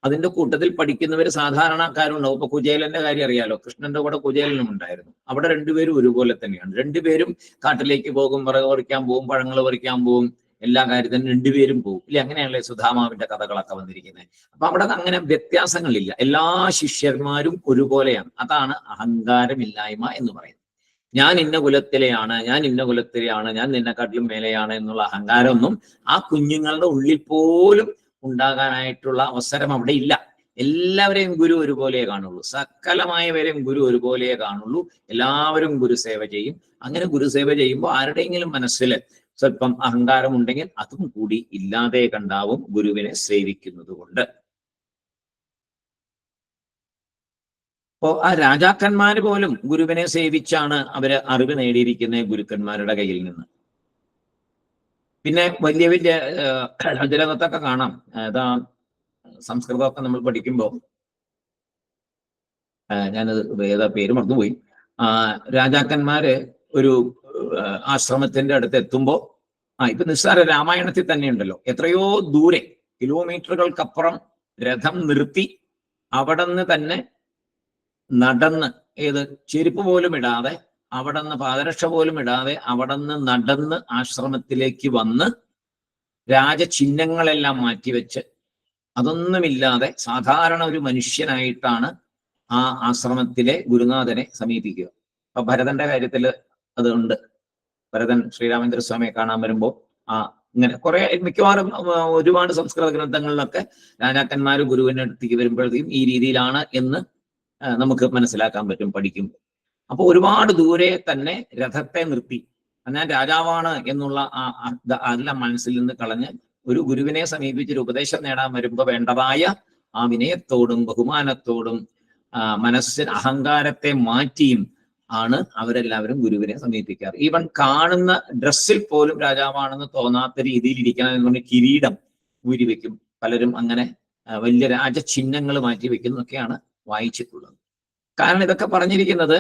അതിന്റെ കൂട്ടത്തിൽ പഠിക്കുന്നവർ സാധാരണക്കാരുണ്ടാവും. ഇപ്പൊ കുചേലന്റെ കാര്യം അറിയാലോ, കൃഷ്ണന്റെ കൂടെ കുചേലനും ഉണ്ടായിരുന്നു. അവിടെ രണ്ടുപേരും ഒരുപോലെ തന്നെയാണ്. രണ്ടുപേരും കാട്ടിലേക്ക് പോകും, വിറക് പറിക്കാൻ പോകും, പഴങ്ങൾ പറിക്കാൻ പോകും, എല്ലാ കാര്യത്തിനും രണ്ടുപേരും പോകും. ഇല്ല, അങ്ങനെയല്ലേ സുധാമാവിന്റെ കഥകളൊക്കെ വന്നിരിക്കുന്നത്. അപ്പൊ അവിടെ അങ്ങനെ വ്യത്യാസങ്ങളില്ല, എല്ലാ ശിഷ്യന്മാരും ഒരുപോലെയാണ്. അതാണ് അഹങ്കാരമില്ലായ്മ എന്ന് പറയുന്നത്. ഞാൻ ഇന്ന കുലത്തിലെയാണ്, ഞാൻ ഇന്ന കുലത്തിലെയാണ്, ഞാൻ നിന്നെക്കാട്ടിലും മേലെയാണ് എന്നുള്ള അഹങ്കാരമൊന്നും ആ കുഞ്ഞുങ്ങളുടെ ഉള്ളിൽ പോലും ഉണ്ടാകാനായിട്ടുള്ള അവസരം അവിടെ ഇല്ല. എല്ലാവരെയും ഗുരു ഒരുപോലെ കാണുള്ളൂ, സകലമായവരെയും ഗുരു ഒരുപോലെ കാണുള്ളൂ. എല്ലാവരും ഗുരുസേവ ചെയ്യും. അങ്ങനെ ഗുരുസേവ ചെയ്യുമ്പോൾ ആരുടെയെങ്കിലും മനസ്സിൽ സ്വല്പം അഹങ്കാരം ഉണ്ടെങ്കിൽ അതും കൂടി ഇല്ലാതെ കണ്ടാവും ഗുരുവിനെ സേവിക്കുന്നത് കൊണ്ട്. അപ്പോ ആ രാജാക്കന്മാര് പോലും ഗുരുവിനെ സേവിച്ചാണ് അവര് അറിവ് നേടിയിരിക്കുന്നത് ഗുരുക്കന്മാരുടെ കയ്യിൽ നിന്ന്. പിന്നെ വലിയ വലിയ ഇതിനകത്തൊക്കെ കാണാം, ഏതാ സംസ്കൃതമൊക്കെ നമ്മൾ പഠിക്കുമ്പോൾ, ഞാനത് ഏതാ പേര് മറന്നുപോയി, രാജാക്കന്മാര് ഒരു ആശ്രമത്തിന്റെ അടുത്ത് എത്തുമ്പോൾ, ഇപ്പൊ നിസ്സാര രാമായണത്തിൽ തന്നെ ഉണ്ടല്ലോ, എത്രയോ ദൂരെ കിലോമീറ്ററുകൾക്കപ്പുറം രഥം നിർത്തി അവിടെ നിന്ന് തന്നെ നടന്ന്, ഏത് ചെരുപ്പ് പോലും ഇടാതെ, അവിടെ നിന്ന് പാദരക്ഷ പോലും ഇടാതെ അവിടെ നിന്ന് നടന്ന് ആശ്രമത്തിലേക്ക് വന്ന് രാജചിഹ്നങ്ങളെല്ലാം മാറ്റിവെച്ച് അതൊന്നുമില്ലാതെ സാധാരണ ഒരു മനുഷ്യനായിട്ടാണ് ആ ആശ്രമത്തിലെ ഗുരുനാഥനെ സമീപിക്കുക. അപ്പൊ ഭരതന്റെ കാര്യത്തിൽ അതുണ്ട്. ഭരതൻ ശ്രീരാമേന്ദ്ര സ്വാമിയെ കാണാൻ വരുമ്പോൾ ഇങ്ങനെ കുറെ, മിക്കവാറും ഒരുപാട് സംസ്കൃത ഗ്രന്ഥങ്ങളിലൊക്കെ രാജാക്കന്മാർ ഗുരുവിന്റെ അടുത്തേക്ക് വരുമ്പോഴത്തേക്കും ഈ രീതിയിലാണ് എന്ന് നമുക്ക് മനസ്സിലാക്കാൻ പറ്റും പഠിക്കുമ്പോൾ. അപ്പൊ ഒരുപാട് ദൂരെ തന്നെ രഥത്തെ നിർത്തി, ഞാൻ രാജാവാണ് എന്നുള്ള അതെല്ലാം മനസ്സിൽ നിന്ന് കളഞ്ഞ് ഒരു ഗുരുവിനെ സമീപിച്ചൊരു ഉപദേശം നേടാൻ വരുമ്പോൾ വേണ്ടതായ ആ വിനയത്തോടും ബഹുമാനത്തോടും മനസ്സിന് അഹങ്കാരത്തെ മാറ്റിയും ആണ് അവരെല്ലാവരും ഗുരുവിനെ സമീപിക്കാറ്. ഈവൻ കാണുന്ന ഡ്രസ്സിൽ പോലും രാജാവാണെന്ന് തോന്നാത്ത രീതിയിൽ ഇരിക്കണം എന്ന് പറഞ്ഞ് കിരീടം ഊരി വെക്കും പലരും. അങ്ങനെ വലിയ രാജചിഹ്നങ്ങൾ മാറ്റി വെക്കുന്നതൊക്കെയാണ് വായിച്ചിട്ടുള്ളത്. കാരണം ഇതൊക്കെ പറഞ്ഞിരിക്കുന്നത്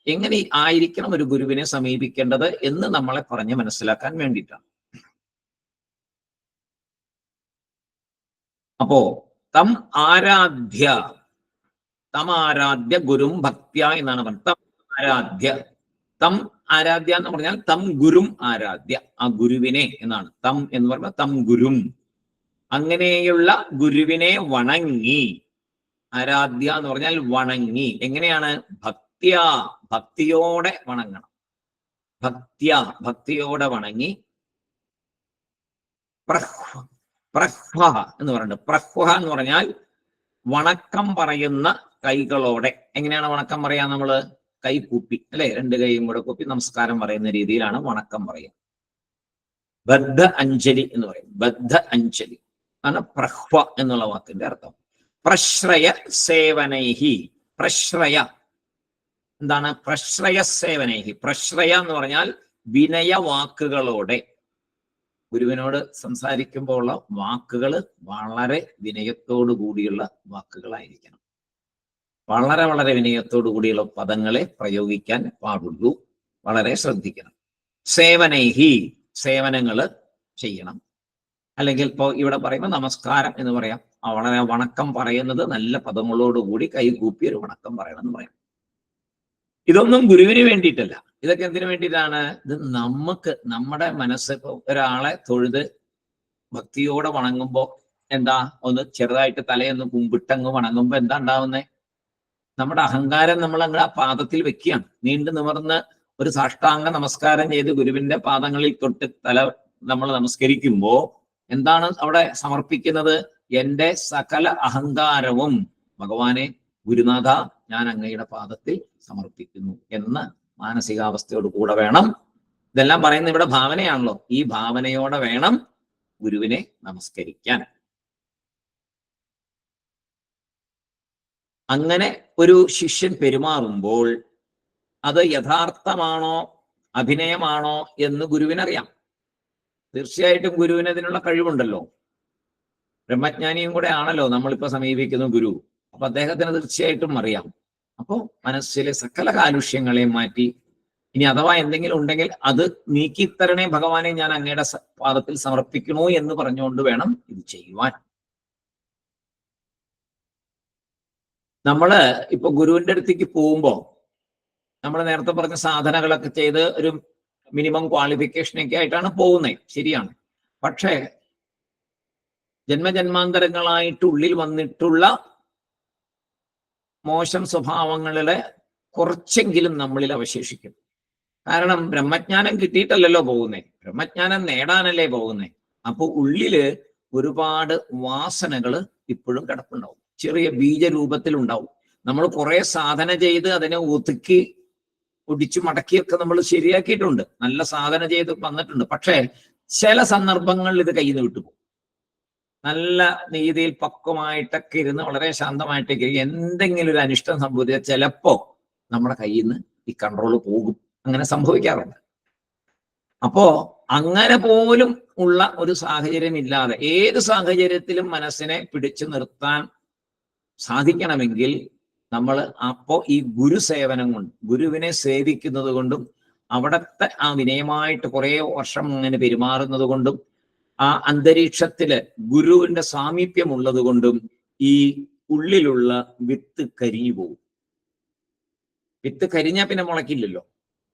എങ്ങനെ ആയിരിക്കണം ഒരു ഗുരുവിനെ സമീപിക്കേണ്ടത് എന്ന് നമ്മളെ പറഞ്ഞ് മനസ്സിലാക്കാൻ വേണ്ടിയിട്ടാണ്. അപ്പോ തം ആരാധ്യ ഗുരും ഭക്ത്യ എന്നാണ് പറഞ്ഞത്. തം ആരാധ്യ എന്ന് പറഞ്ഞാൽ തം ഗുരും ആരാധ്യ, ആ ഗുരുവിനെ എന്നാണ്. തം എന്ന് പറഞ്ഞാൽ തം ഗുരും, അങ്ങനെയുള്ള ഗുരുവിനെ വണങ്ങി. ആരാധ്യ എന്ന് പറഞ്ഞാൽ വണങ്ങി. എങ്ങനെയാണ്? ഭക്തിയോടെ വണങ്ങണം. ഭക്തിയോടെ വണങ്ങി. പ്രഹ്വ എന്ന് പറയുന്നത്. പ്രഹ്വ എന്ന് പറഞ്ഞാൽ വണക്കം പറയുന്ന കൈകളോടെ. എങ്ങനെയാണ് വണക്കം പറയാ? നമ്മള് കൈ കൂപ്പി, അല്ലെ, രണ്ട് കൈയും കൂടെ കൂപ്പി നമസ്കാരം പറയുന്ന രീതിയിലാണ് വണക്കം പറയുക. ബദ്ധ അഞ്ജലി എന്ന് പറയും. ബദ്ധ അഞ്ജലി ആണ് പ്രഹ്വ എന്നുള്ള വാക്കിന്റെ അർത്ഥം. പ്രശ്രയ സേവനൈഹി. പ്രശ്രയ എന്താണ്? പ്രശ്രയ സേവനൈഹി. പ്രശ്രയ എന്ന് പറഞ്ഞാൽ വിനയ വാക്കുകളോടെ. ഗുരുവിനോട് സംസാരിക്കുമ്പോൾ ഉള്ള വാക്കുകൾ വളരെ വിനയത്തോടു കൂടിയുള്ള വാക്കുകളായിരിക്കണം. വളരെ വളരെ വിനയത്തോടു കൂടിയുള്ള പദങ്ങളെ പ്രയോഗിക്കാൻ പാടുള്ളൂ. വളരെ ശ്രദ്ധിക്കണം. സേവനൈഹി, സേവനങ്ങൾ ചെയ്യണം. അല്ലെങ്കിൽ ഇപ്പോൾ ഇവിടെ പറയുമ്പോൾ നമസ്കാരം എന്ന് പറയാം. വളരെ വണക്കം പറയുന്നത് നല്ല പദങ്ങളോടുകൂടി കൈകൂപ്പി ഒരു വണക്കം പറയണം എന്ന് പറയാം. ഇതൊന്നും ഗുരുവിന് വേണ്ടിയിട്ടല്ല. ഇതൊക്കെ എന്തിനു വേണ്ടിയിട്ടാണ്? ഇത് നമുക്ക്, നമ്മുടെ മനസ്സ്, ഇപ്പോൾ ഒരാളെ തൊഴുത് ഭക്തിയോടെ വണങ്ങുമ്പോൾ എന്താ, ഒന്ന് ചെറുതായിട്ട് തലയൊന്ന് കുമ്പിട്ടങ്ങ് വണങ്ങുമ്പോൾ എന്താ ഉണ്ടാവുന്നേ? നമ്മുടെ അഹങ്കാരം നമ്മൾ അങ്ങ് ആ പാദത്തിൽ വെക്കുകയാണ്. നീണ്ടു നിവർന്ന് ഒരു സാഷ്ടാംഗ നമസ്കാരം ചെയ്ത് ഗുരുവിന്റെ പാദങ്ങളിൽ തൊട്ട് തല നമ്മൾ നമസ്കരിക്കുമ്പോൾ എന്താണ് അവിടെ സമർപ്പിക്കുന്നത്? എന്റെ സകല അഹങ്കാരവും ഭഗവാനെ, ഗുരുനാഥ, ഞാൻ അങ്ങയുടെ പാദത്തിൽ സമർപ്പിക്കുന്നു എന്ന മാനസികാവസ്ഥയോട് കൂടെ വേണം. ഇതെല്ലാം പറയുന്ന ഇവിടെ ഭാവനയാണല്ലോ. ഈ ഭാവനയോടെ വേണം ഗുരുവിനെ നമസ്കരിക്കാൻ. അങ്ങനെ ഒരു ശിഷ്യൻ പെരുമാറുമ്പോൾ അത് യഥാർത്ഥമാണോ അഭിനയമാണോ എന്ന് ഗുരുവിനറിയാം. തീർച്ചയായിട്ടും ഗുരുവിന് അതിനുള്ള കഴിവുണ്ടല്ലോ. ബ്രഹ്മജ്ഞാനിയും കൂടെ ആണല്ലോ നമ്മളിപ്പോ സമീപിക്കുന്ന ഗുരു. അപ്പൊ അദ്ദേഹത്തിന് തീർച്ചയായിട്ടും അറിയാം. അപ്പോൾ മനസ്സിലെ സകല കാലുഷ്യങ്ങളെ മാറ്റി ഇനി അഥവാ എന്തെങ്കിലും ഉണ്ടെങ്കിൽ അത് നീക്കിത്തരണേ ഭഗവാനെ, ഞാൻ അങ്ങയുടെ പാദത്തിൽ സമർപ്പിക്കണോ എന്ന് പറഞ്ഞുകൊണ്ട് വേണം ഇത് ചെയ്യുവാൻ. നമ്മള് ഇപ്പൊ ഗുരുവിന്റെ അടുത്തേക്ക് പോകുമ്പോ നമ്മൾ നേരത്തെ പറഞ്ഞ സാധനകളൊക്കെ ചെയ്ത് ഒരു മിനിമം ക്വാളിഫിക്കേഷനൊക്കെ ആയിട്ടാണ് പോകുന്നത്, ശരിയാണ്. പക്ഷേ ജന്മജന്മാന്തരങ്ങളായിട്ടുള്ളിൽ വന്നിട്ടുള്ള മോശം സ്വഭാവങ്ങളുടെ കുറച്ചെങ്കിലും നമ്മളിൽ അവശേഷിക്കും. കാരണം ബ്രഹ്മജ്ഞാനം കിട്ടിയിട്ടല്ലല്ലോ പോകുന്നേ, ബ്രഹ്മജ്ഞാനം നേടാനല്ലേ പോകുന്നേ. അപ്പൊ ഉള്ളില് ഒരുപാട് വാസനകൾ ഇപ്പോഴും കിടപ്പുണ്ടാവും, ചെറിയ ബീജരൂപത്തിൽ ഉണ്ടാവും. നമ്മൾ കുറെ സാധന ചെയ്ത് അതിനെ ഒതുക്കി ഒടിച്ചു മടക്കിയൊക്കെ നമ്മൾ ശരിയാക്കിയിട്ടുണ്ട്, നല്ല സാധന ചെയ്ത് വന്നിട്ടുണ്ട്. പക്ഷേ ചില സന്ദർഭങ്ങളിൽ ഇത് കയ്യിൽ നിന്ന് വിട്ടുപോകും. നല്ല രീതിയിൽ പക്വമായിട്ടൊക്കെ ഇരുന്ന് വളരെ ശാന്തമായിട്ടൊക്കെ എന്തെങ്കിലും ഒരു അനിഷ്ടം സംഭവിച്ചാൽ ചിലപ്പോ നമ്മുടെ കയ്യിൽ നിന്ന് ഈ കൺട്രോൾ പോകും. അങ്ങനെ സംഭവിക്കാറുണ്ട്. അപ്പോ അങ്ങനെ പോലും ഉള്ള ഒരു സാഹചര്യം ഇല്ലാതെ ഏത് സാഹചര്യത്തിലും മനസ്സിനെ പിടിച്ചു നിർത്താൻ സാധിക്കണമെങ്കിൽ നമ്മൾ അപ്പോ ഈ ഗുരുസേവനം കൊണ്ട്, ഗുരുവിനെ സേവിക്കുന്നത് കൊണ്ടും അവിടത്തെ ആ വിനയമായിട്ട് കുറെ വർഷം അങ്ങനെ പെരുമാറുന്നത് കൊണ്ടും ആ അന്തരീക്ഷത്തില് ഗുരുവിന്റെ സാമീപ്യം ഉള്ളത് കൊണ്ടും ഈ ഉള്ളിലുള്ള വിത്ത് കരിഞ്ഞു പോകും. വിത്ത് കരിഞ്ഞാൽ പിന്നെ മുളയ്ക്കില്ലല്ലോ,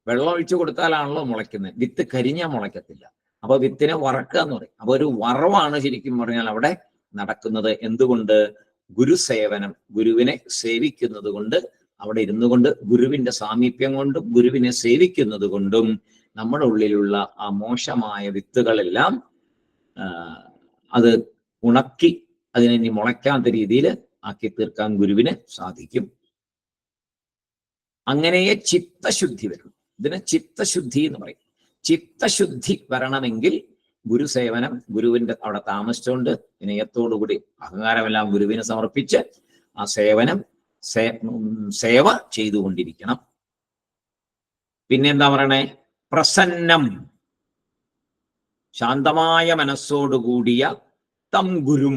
വെള്ളം ഒഴിച്ചു കൊടുത്താലാണല്ലോ മുളയ്ക്കുന്നത്. വിത്ത് കരിഞ്ഞാൽ മുളയ്ക്കത്തില്ല. അപ്പൊ വിത്തിനെ വറക്കുക എന്ന് പറയും. അപ്പൊ ഒരു വറവാണ് ശരിക്കും പറഞ്ഞാൽ അവിടെ നടക്കുന്നത്. എന്തുകൊണ്ട്? ഗുരുസേവനം, ഗുരുവിനെ സേവിക്കുന്നത് കൊണ്ട്, അവിടെ ഇരുന്നു കൊണ്ട് ഗുരുവിന്റെ സാമീപ്യം കൊണ്ടും ഗുരുവിനെ സേവിക്കുന്നത് കൊണ്ടും നമ്മുടെ ഉള്ളിലുള്ള ആ മോശമായ വിത്തുകളെല്ലാം അത് ഉണക്കി അതിനെ ഇനി മുളയ്ക്കാത്ത രീതിയിൽ ആക്കി തീർക്കാൻ ഗുരുവിന് സാധിക്കും. അങ്ങനെയേ ചിത്തശുദ്ധി വരും. ഇതിനെ ചിത്തശുദ്ധി എന്ന് പറയും. ചിത്തശുദ്ധി വരണമെങ്കിൽ ഗുരുസേവനം, ഗുരുവിന്റെ അവിടെ താമസിച്ചുകൊണ്ട് വിനയത്തോടുകൂടി അഹങ്കാരമെല്ലാം ഗുരുവിനെ സമർപ്പിച്ച് ആ സേവ ചെയ്തുകൊണ്ടിരിക്കണം. പിന്നെന്താ പറയണേ? പ്രസന്നം, ശാന്തമായ മനസ്സോടുകൂടിയ തം ഗുരും.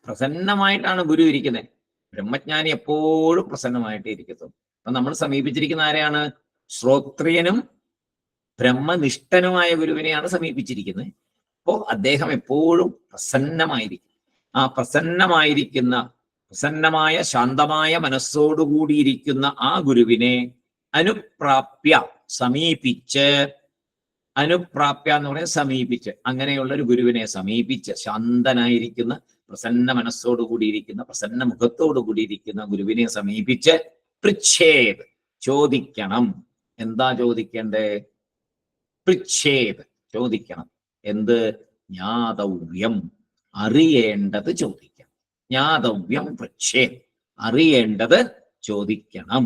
പ്രസന്നമായിട്ടാണ് ഗുരു ഇരിക്കുന്നത്. ബ്രഹ്മജ്ഞാനി എപ്പോഴും പ്രസന്നമായിട്ട് ഇരിക്കത്തുള്ളൂ. അപ്പൊ നമ്മൾ സമീപിച്ചിരിക്കുന്ന ആരെയാണ്? ശ്രോത്രിയനും ബ്രഹ്മനിഷ്ഠനുമായ ഗുരുവിനെയാണ് സമീപിച്ചിരിക്കുന്നത്. അപ്പോൾ അദ്ദേഹം എപ്പോഴും പ്രസന്നമായിരിക്കും. ആ പ്രസന്നമായ ശാന്തമായ മനസ്സോടുകൂടിയിരിക്കുന്ന ആ ഗുരുവിനെ അനുപ്രാപ്യ, സമീപിച്ച്, അനുപ്രാപ്യ എന്ന് പറയുന്നത് സമീപിച്ച്, അങ്ങനെയുള്ള ഒരു ഗുരുവിനെ സമീപിച്ച് ശാന്തനായിരിക്കുന്ന പ്രസന്ന മനസ്സോടുകൂടിയിരിക്കുന്ന പ്രസന്ന മുഖത്തോടുകൂടിയിരിക്കുന്ന ഗുരുവിനെ സമീപിച്ച് പൃച്ഛേത്, ചോദിക്കണം. എന്താ ചോദിക്കണ്ടേ? പൃച്ഛേത്, ചോദിക്കണം. എന്ത്? ജ്ഞാതവ്യം, അറിയേണ്ടത് ചോദിക്കണം. ജ്ഞാതവ്യം പൃച്ഛേത്, അറിയേണ്ടത് ചോദിക്കണം,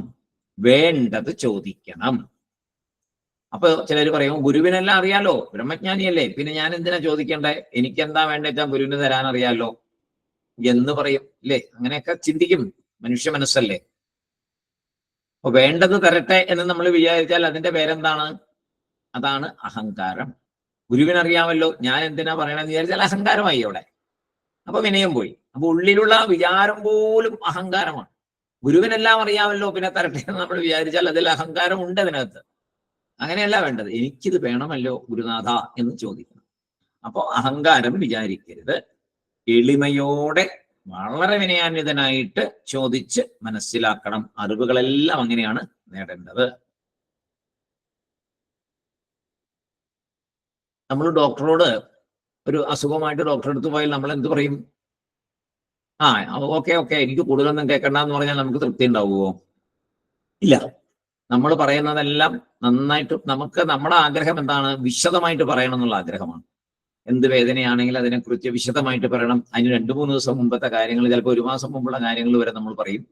വേണ്ടത് ചോദിക്കണം. അപ്പൊ ചിലർ പറയും ഗുരുവിനെല്ലാം അറിയാലോ, ബ്രഹ്മജ്ഞാനിയല്ലേ, പിന്നെ ഞാൻ എന്തിനാ ചോദിക്കണ്ടേ? എനിക്കെന്താ വേണ്ടെച്ചാൽ ഗുരുവിന് തരാൻ അറിയാലോ എന്ന് പറയും, ഇല്ലേ? അങ്ങനെയൊക്കെ ചിന്തിക്കും മനുഷ്യ മനസ്സല്ലേ. അപ്പൊ വേണ്ടത് തരട്ടെ എന്ന് നമ്മൾ വിചാരിച്ചാൽ അതിന്റെ പേരെന്താണ്? അതാണ് അഹങ്കാരം. ഗുരുവിനറിയാമല്ലോ, ഞാൻ എന്തിനാ പറയണമെന്ന് വിചാരിച്ചാൽ അഹങ്കാരമായി അവിടെ. അപ്പൊ വിനയം പോയി. അപ്പൊ ഉള്ളിലുള്ള വിചാരം പോലും അഹങ്കാരമാണ്. ഗുരുവിനെല്ലാം അറിയാമല്ലോ, പിന്നെ തരട്ടെ എന്ന് നമ്മൾ വിചാരിച്ചാൽ അതിൽ അഹങ്കാരം ഉണ്ട് അതിനകത്ത്. അങ്ങനെയല്ല വേണ്ടത്. എനിക്കിത് വേണമല്ലോ ഗുരുനാഥ എന്ന് ചോദിക്കണം. അപ്പോ അഹങ്കാരം വിചാരിക്കരുത്. എളിമയോടെ വളരെ വിനയാന്വിതനായിട്ട് ചോദിച്ച് മനസ്സിലാക്കണം. അറിവുകളെല്ലാം അങ്ങനെയാണ് നേടേണ്ടത്. നമ്മൾ ഡോക്ടറോട് ഒരു അസുഖമായിട്ട് ഡോക്ടറെ അടുത്ത് പോയാൽ നമ്മൾ എന്ത് പറയും? ഓക്കെ എനിക്ക് കൂടുതലൊന്നും കേൾക്കണ്ടെന്ന് പറഞ്ഞാൽ നമുക്ക് തൃപ്തി ഉണ്ടാവുമോ? ഇല്ല. നമ്മൾ പറയുന്നതെല്ലാം നന്നായിട്ട്, നമുക്ക് നമ്മുടെ ആഗ്രഹം എന്താണ്? വിശദമായിട്ട് പറയണം എന്നുള്ള ആഗ്രഹമാണ്. എന്ത് വേദനയാണെങ്കിൽ അതിനെക്കുറിച്ച് വിശദമായിട്ട് പറയണം. അതിന് 2-3 ദിവസം മുമ്പത്തെ കാര്യങ്ങൾ, ചിലപ്പോൾ 1 മാസം മുമ്പുള്ള കാര്യങ്ങൾ വരെ നമ്മൾ പറയും.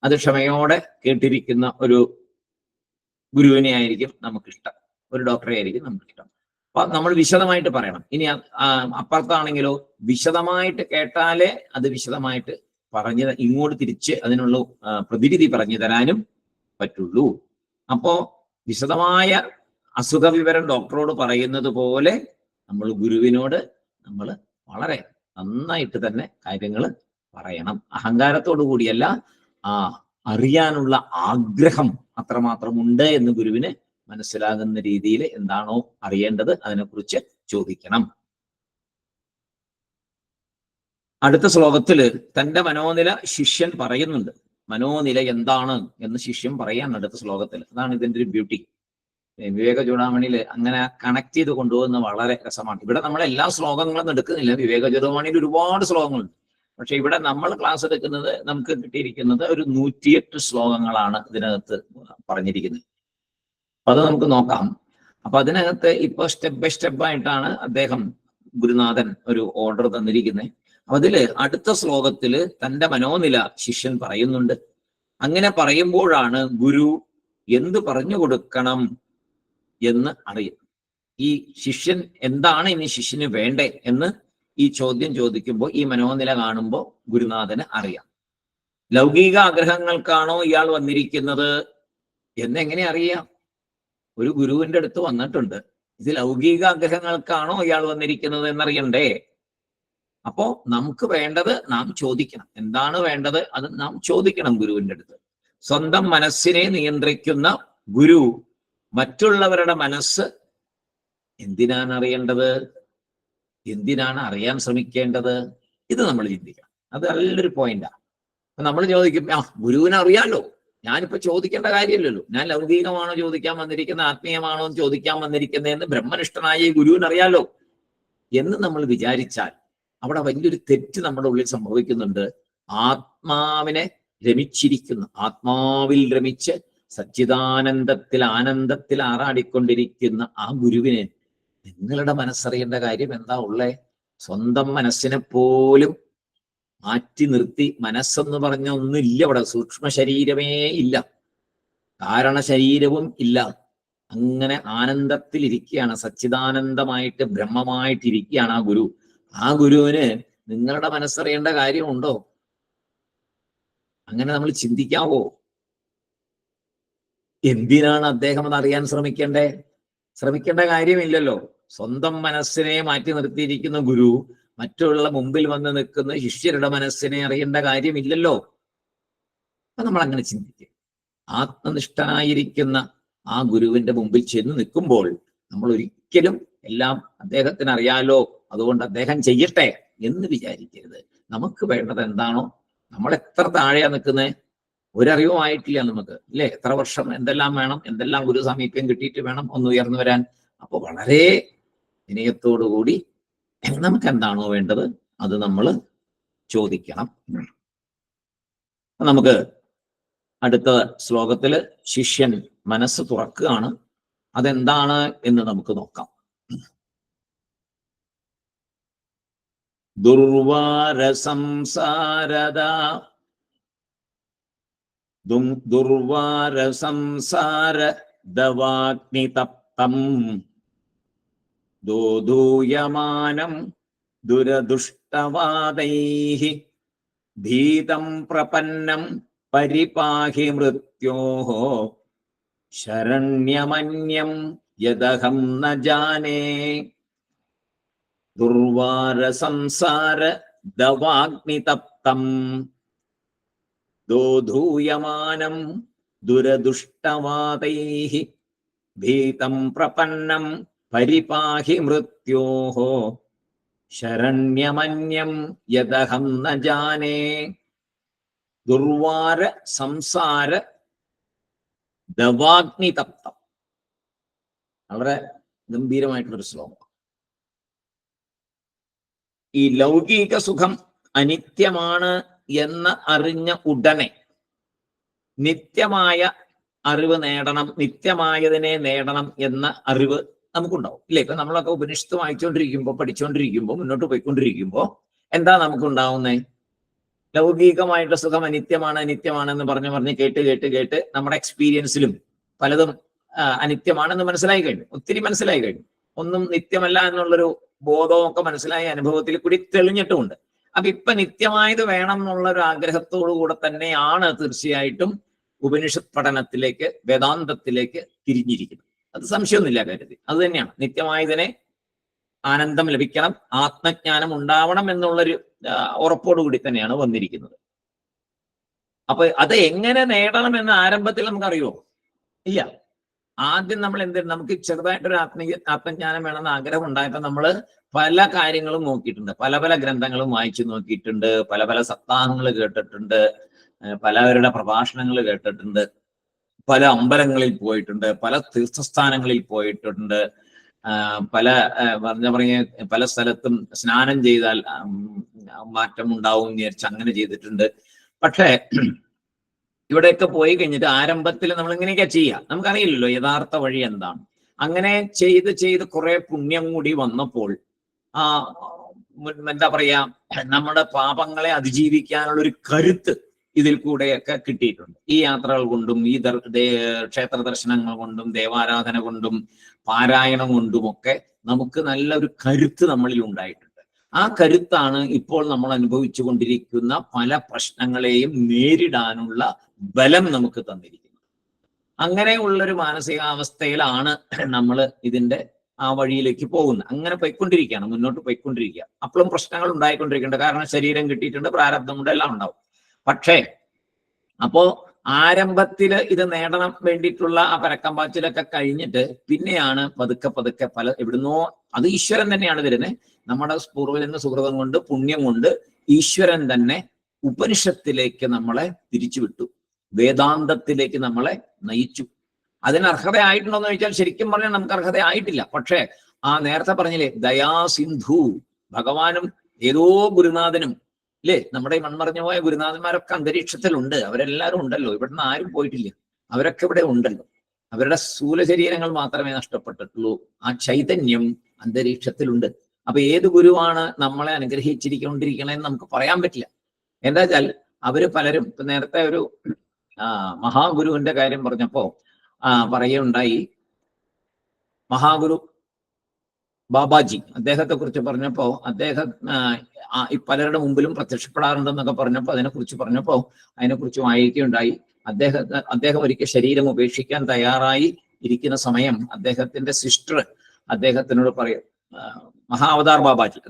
അത് ക്ഷമയോടെ കേട്ടിരിക്കുന്ന ഒരു ഗുരുവിനെ ആയിരിക്കും നമുക്കിഷ്ടം, ഒരു ഡോക്ടറെ ആയിരിക്കും നമുക്കിഷ്ടം. അപ്പൊ നമ്മൾ വിശദമായിട്ട് പറയണം. ഇനി അപ്പുറത്താണെങ്കിലോ വിശദമായിട്ട് കേട്ടാലേ അത് വിശദമായിട്ട് പറഞ്ഞ് ഇങ്ങോട്ട് തിരിച്ച് അതിനുള്ള പ്രതിവിധി പറഞ്ഞു തരാനും പറ്റുള്ളൂ. അപ്പോ വിശദമായ അസുഖ വിവരം ഡോക്ടറോട് പറയുന്നത് പോലെ നമ്മൾ ഗുരുവിനോട് നമ്മൾ വളരെ നന്നായിട്ട് തന്നെ കാര്യങ്ങൾ പറയണം. അഹങ്കാരത്തോടു കൂടിയല്ല, അറിയാനുള്ള ആഗ്രഹം അത്രമാത്രമുണ്ട് എന്ന് ഗുരുവിന് മനസ്സിലാകുന്ന രീതിയിൽ എന്താണോ അറിയേണ്ടത് അതിനെക്കുറിച്ച് ചോദിക്കണം. അടുത്ത ശ്ലോകത്തില് തന്റെ മനോനില ശിഷ്യൻ പറയുന്നുണ്ട്. മനോനില എന്താണ് എന്ന് ശിഷ്യൻ പറയാണ് അടുത്ത ശ്ലോകത്തിൽ. അതാണ് ഇതിന്റെ ഒരു ബ്യൂട്ടി. വിവേക ചൂടാമണിയിൽ അങ്ങനെ കണക്ട് ചെയ്ത് കൊണ്ടുപോകുന്ന വളരെ രസമാണ്. ഇവിടെ നമ്മൾ എല്ലാ ശ്ലോകങ്ങളും എടുക്കുന്നില്ല. വിവേക ചൂടാമണിയിൽ ഒരുപാട് ശ്ലോകങ്ങളുണ്ട്. പക്ഷെ ഇവിടെ നമ്മൾ ക്ലാസ് എടുക്കുന്നത്, നമുക്ക് കിട്ടിയിരിക്കുന്നത് ഒരു 108 ശ്ലോകങ്ങളാണ് ഇതിനകത്ത് പറഞ്ഞിരിക്കുന്നത്. അപ്പൊ അത് നമുക്ക് നോക്കാം. അപ്പൊ അതിനകത്ത് ഇപ്പൊ സ്റ്റെപ്പ് ബൈ സ്റ്റെപ്പ് ആയിട്ടാണ് അദ്ദേഹം, ഗുരുനാഥൻ, ഒരു ഓർഡർ തന്നിരിക്കുന്നത്. അതില് അടുത്ത ശ്ലോകത്തില് തന്റെ മനോനില ശിഷ്യൻ പറയുന്നുണ്ട്. അങ്ങനെ പറയുമ്പോഴാണ് ഗുരു എന്ത് പറഞ്ഞു കൊടുക്കണം എന്ന് അറിയും. ഈ ശിഷ്യൻ എന്താണ് ഇനി ശിഷ്യന് വേണ്ടേ എന്ന് ഈ ചോദ്യം ചോദിക്കുമ്പോൾ, ഈ മനോനില കാണുമ്പോൾ ഗുരുനാഥന് അറിയാം. ലൗകിക ആഗ്രഹങ്ങൾക്കാണോ ഇയാൾ വന്നിരിക്കുന്നത് എന്നെങ്ങനെ അറിയാം? ഒരു ഗുരുവിന്റെ അടുത്ത് വന്നിട്ടുണ്ട്. ഇത് ലൗകിക ആഗ്രഹങ്ങൾക്കാണോ ഇയാൾ വന്നിരിക്കുന്നത് എന്നറിയണ്ടേ? അപ്പോ നമുക്ക് വേണ്ടത് നാം ചോദിക്കണം. എന്താണ് വേണ്ടത് അത് നാം ചോദിക്കണം ഗുരുവിന്റെ അടുത്ത്. സ്വന്തം മനസ്സിനെ നിയന്ത്രിക്കുന്ന ഗുരു മറ്റുള്ളവരുടെ മനസ്സ് എന്തിനാണ് അറിയേണ്ടത്, എന്തിനാണ് അറിയാൻ ശ്രമിക്കേണ്ടത്, ഇത് നമ്മൾ ചിന്തിക്കണം. അത് നല്ലൊരു പോയിന്റാണ്. നമ്മൾ ചോദിക്കും, ഗുരുവിനെ അറിയാലോ, ഞാനിപ്പോ ചോദിക്കേണ്ട കാര്യമില്ലല്ലോ, ഞാൻ ലൗകികമാണോ ചോദിക്കാൻ വന്നിരിക്കുന്നത്, ആത്മീയമാണോ ചോദിക്കാൻ വന്നിരിക്കുന്നതെന്ന് ബ്രഹ്മനിഷ്ഠനായ ഗുരുവിന് അറിയാലോ എന്ന് നമ്മൾ വിചാരിച്ചാൽ അവിടെ വലിയൊരു തെറ്റ് നമ്മുടെ ഉള്ളിൽ സംഭവിക്കുന്നുണ്ട്. ആത്മാവിനെ രമിച്ചിരിക്കുന്നു, ആത്മാവിൽ രമിച്ച് സച്ചിദാനന്ദത്തിൽ ആനന്ദത്തിൽ ആറാടിക്കൊണ്ടിരിക്കുന്ന ആ ഗുരുവിന് നിങ്ങളുടെ മനസ്സറിയേണ്ട കാര്യം എന്താ ഉള്ളേ? സ്വന്തം മനസ്സിനെ പോലും മാറ്റി നിർത്തി, മനസ്സെന്ന് പറഞ്ഞ ഒന്നുമില്ല അവിടെ, സൂക്ഷ്മ ശരീരമേ ഇല്ല, കാരണ ശരീരവും ഇല്ല, അങ്ങനെ ആനന്ദത്തിലിരിക്കുകയാണ്, സച്ചിദാനന്ദമായിട്ട് ബ്രഹ്മമായിട്ടിരിക്കുകയാണ് ആ ഗുരു. ആ ഗുരുവിന് നിങ്ങളുടെ മനസ്സറിയേണ്ട കാര്യമുണ്ടോ? അങ്ങനെ നമ്മൾ ചിന്തിക്കാവോ? എന്തിനാണ് അദ്ദേഹം അത് അറിയാൻ ശ്രമിക്കേണ്ട കാര്യമില്ലല്ലോ. സ്വന്തം മനസ്സിനെ മാറ്റി നിർത്തിയിരിക്കുന്ന ഗുരു മറ്റുള്ള മുമ്പിൽ വന്ന് നിൽക്കുന്ന ശിഷ്യരുടെ മനസ്സിനെ അറിയേണ്ട കാര്യമില്ലല്ലോ. അപ്പൊ നമ്മൾ അങ്ങനെ ചിന്തിക്കുക. ആത്മനിഷ്ഠനായിരിക്കുന്ന ആ ഗുരുവിന്റെ മുമ്പിൽ ചെന്ന് നിൽക്കുമ്പോൾ നമ്മൾ ഒരിക്കലും എല്ലാം അദ്ദേഹത്തിന് അറിയാലോ, അതുകൊണ്ട് അദ്ദേഹം ചെയ്യട്ടെ എന്ന് വിചാരിക്കരുത്. നമുക്ക് വേണ്ടത് എന്താണോ, നമ്മൾ എത്ര താഴെയാ നിൽക്കുന്നത്, ഒരറിവുമായിട്ടില്ല നമുക്ക്, അല്ലേ? എത്ര വർഷം എന്തെല്ലാം വേണം, എന്തെല്ലാം ഗുരു സാമീപ്യം കിട്ടിയിട്ട് വേണം ഒന്ന് ഉയർന്നു വരാൻ. അപ്പൊ വളരെ വിനയത്തോടുകൂടി നമുക്ക് എന്താണോ വേണ്ടത് അത് നമ്മൾ ചോദിക്കണം. നമുക്ക് അടുത്ത ശ്ലോകത്തില് ശിഷ്യൻ മനസ്സ് തുറക്കുകയാണ്. അതെന്താണ് എന്ന് നമുക്ക് നോക്കാം. ദുർവാര സംസാര ദവാഗ്നി തപ്തം ദോദൂയമാനം ദുരദുഷ്ടവാദൈഃ ഭീതം പ്രപന്നം പരിപാഹി മൃത്യോഃ ശരണ്യമന്യം യദഹം ന ജാനേ. ദുർവാര സംസാര ദവാഗ്നി തപ്തം ദോധൂയമാനം ദുരദുഷ്ടവാദൈഃ ഭീതം പ്രപന്നം പരിപാഹി മൃത്യോഃ ശരണ്യമന്യം യദഹം ന ജാനേ. ദുർവാര സംസാര ദവാഗ്നി തപ്തം. വളരെ ഗംഭീരമായിട്ടുള്ളൊരു ശ്ലോകം. ഈ ലൗകിക സുഖം അനിത്യമാണ് എന്ന് അറിഞ്ഞ ഉടനെ നിത്യമായ അറിവ് നേടണം, നിത്യമായതിനെ നേടണം എന്ന അറിവ് നമുക്കുണ്ടാവും, ഇല്ലേ? ഇപ്പൊ നമ്മളൊക്കെ ഉപനിഷത്ത് വായിച്ചുകൊണ്ടിരിക്കുമ്പോൾ, പഠിച്ചുകൊണ്ടിരിക്കുമ്പോൾ, മുന്നോട്ട് പോയിക്കൊണ്ടിരിക്കുമ്പോൾ എന്താ നമുക്കുണ്ടാവുന്നേ? ലൗകികമായിട്ട് സുഖം അനിത്യമാണെന്ന് പറഞ്ഞ് കേട്ട് നമ്മുടെ എക്സ്പീരിയൻസിലും പലതും അനിത്യമാണെന്ന് മനസ്സിലായി കഴിഞ്ഞു, ഒത്തിരി മനസ്സിലായി കഴിഞ്ഞു. ഒന്നും നിത്യമല്ല എന്നുള്ളൊരു ബോധമൊക്കെ മനസ്സിലായ അനുഭവത്തിൽ കൂടി തെളിഞ്ഞിട്ടുമുണ്ട്. അപ്പൊ ഇപ്പൊ നിത്യമായത് വേണം എന്നുള്ളൊരു ആഗ്രഹത്തോടു കൂടെ തന്നെയാണ് തീർച്ചയായിട്ടും ഉപനിഷത്ത് പഠനത്തിലേക്ക്, വേദാന്തത്തിലേക്ക് തിരിഞ്ഞിരിക്കുന്നത്. അത് സംശയമൊന്നുമില്ല കാര്യത്തിൽ. അത് തന്നെയാണ് നിത്യമായതിനെ ആനന്ദം ലഭിക്കണം, ആത്മജ്ഞാനം ഉണ്ടാവണം എന്നുള്ളൊരു ഉറപ്പോടുകൂടി തന്നെയാണ് വന്നിരിക്കുന്നത്. അപ്പൊ അത് എങ്ങനെ നേടണമെന്ന് ആരംഭത്തിൽ നമുക്കറിയുമോ? ഇല്ല. ആദ്യം നമ്മൾ നമുക്ക് ചെറുതായിട്ടൊരു ആത്മജ്ഞാനം വേണമെന്ന് ആഗ്രഹം ഉണ്ടായപ്പോൾ നമ്മൾ പല കാര്യങ്ങളും നോക്കിയിട്ടുണ്ട്, പല പല ഗ്രന്ഥങ്ങളും വായിച്ചു നോക്കിയിട്ടുണ്ട്, പല പല സപ്താഹങ്ങൾ കേട്ടിട്ടുണ്ട്, പലവരുടെ പ്രഭാഷണങ്ങൾ കേട്ടിട്ടുണ്ട്, പല അമ്പലങ്ങളിൽ പോയിട്ടുണ്ട്, പല തീർത്ഥസ്ഥാനങ്ങളിൽ പോയിട്ടുണ്ട്, പല പല സ്ഥലത്തും സ്നാനം ചെയ്താൽ മാറ്റം ഉണ്ടാവും വിചാരിച്ച് അങ്ങനെ ചെയ്തിട്ടുണ്ട്. പക്ഷേ ഇവിടെയൊക്കെ പോയി കഴിഞ്ഞിട്ട് ആരംഭത്തിൽ നമ്മൾ ഇങ്ങനെയൊക്കെ ചെയ്യാം, നമുക്കറിയില്ലല്ലോ യഥാർത്ഥ വഴി എന്താണ്. അങ്ങനെ ചെയ്ത് ചെയ്ത് കുറെ പുണ്യം കൂടി വന്നപ്പോൾ എന്താ പറയാ, നമ്മുടെ പാപങ്ങളെ അതിജീവിക്കാനുള്ള ഒരു കരുത്ത് ഇതിൽ കൂടെയൊക്കെ കിട്ടിയിട്ടുണ്ട്. ഈ യാത്രകൾ കൊണ്ടും ഈ ക്ഷേത്ര ദർശനങ്ങൾ കൊണ്ടും ദേവാരാധന കൊണ്ടും പാരായണം കൊണ്ടുമൊക്കെ നമുക്ക് നല്ലൊരു കരുത്ത് നമ്മളിൽ ഉണ്ടായിട്ടുണ്ട്. ആ കരുത്താണ് ഇപ്പോൾ നമ്മൾ അനുഭവിച്ചു കൊണ്ടിരിക്കുന്ന പല പ്രശ്നങ്ങളെയും നേരിടാനുള്ള ബലം നമുക്ക് തന്നിരിക്കുന്നത്. അങ്ങനെയുള്ളൊരു മാനസികാവസ്ഥയിലാണ് നമ്മൾ ഇതിന്റെ ആ വഴിയിലേക്ക് പോകുന്നത്. അങ്ങനെ പോയിക്കൊണ്ടിരിക്കുകയാണ്, മുന്നോട്ട് പോയിക്കൊണ്ടിരിക്കുക. അപ്പോഴും പ്രശ്നങ്ങൾ ഉണ്ടായിക്കൊണ്ടിരിക്കുന്നുണ്ട്, കാരണം ശരീരം കിട്ടിയിട്ടുണ്ട്, പ്രാരബ്ധമുണ്ട്, എല്ലാം ഉണ്ടാവും. പക്ഷേ അപ്പോ ആരംഭത്തിൽ ഇത് നേടണം വേണ്ടിയിട്ടുള്ള ആ പരക്കം പാച്ചിലൊക്കെ കഴിഞ്ഞിട്ട് പിന്നെയാണ് പതുക്കെ പതുക്കെ എവിടുന്നോ, അത് ഈശ്വരൻ തന്നെയാണ് വരുന്നത്. നമ്മുടെ പൂർവ്വജന്മ സുഹൃതം കൊണ്ട്, പുണ്യം കൊണ്ട് ഈശ്വരൻ തന്നെ ഉപനിഷത്തിലേക്ക് നമ്മളെ തിരിച്ചുവിട്ടു, വേദാന്തത്തിലേക്ക് നമ്മളെ നയിച്ചു. അതിന് അർഹതയായിട്ടുണ്ടോ എന്ന് ചോദിച്ചാൽ ശരിക്കും പറഞ്ഞാൽ നമുക്ക് അർഹതയായിട്ടില്ല. പക്ഷേ ആ നേരത്തെ പറഞ്ഞില്ലേ, ദയാസിന്ധു ഭഗവാനും ഏതോ ഗുരുനാഥനും ഇല്ലേ, നമ്മുടെ ഈ മൺമറഞ്ഞു പോയ ഗുരുനാഥന്മാരൊക്കെ അന്തരീക്ഷത്തിലുണ്ട്, അവരെല്ലാവരും ഉണ്ടല്ലോ, ഇവിടുന്ന് ആരും പോയിട്ടില്ല, അവരൊക്കെ ഇവിടെ ഉണ്ടല്ലോ. അവരുടെ സ്ഥൂല ശരീരങ്ങൾ മാത്രമേ നഷ്ടപ്പെട്ടിട്ടുള്ളൂ, ആ ചൈതന്യം അന്തരീക്ഷത്തിലുണ്ട്. അപ്പൊ ഏത് ഗുരുവാണ് നമ്മളെ അനുഗ്രഹിച്ചിരിക്കൊണ്ടിരിക്കണേന്ന് നമുക്ക് പറയാൻ പറ്റില്ല. എന്താ വെച്ചാൽ അവര് പലരും, ഇപ്പൊ നേരത്തെ ഒരു മഹാഗുരുവിന്റെ കാര്യം പറഞ്ഞപ്പോ പറയുണ്ടായി, മഹാഗുരു ബാബാജി അദ്ദേഹത്തെ കുറിച്ച് പറഞ്ഞപ്പോ, അദ്ദേഹം പലരുടെ മുമ്പിലും പ്രത്യക്ഷപ്പെടാറുണ്ടെന്നൊക്കെ പറഞ്ഞപ്പോ അതിനെക്കുറിച്ച് വായിക്കുകയുണ്ടായി. അദ്ദേഹം ഒരിക്കൽ ശരീരം ഉപേക്ഷിക്കാൻ തയ്യാറായി ഇരിക്കുന്ന സമയം അദ്ദേഹത്തിന്റെ സിസ്റ്റർ അദ്ദേഹത്തിനോട് പറയും, മഹാവതാർ ബാബാജി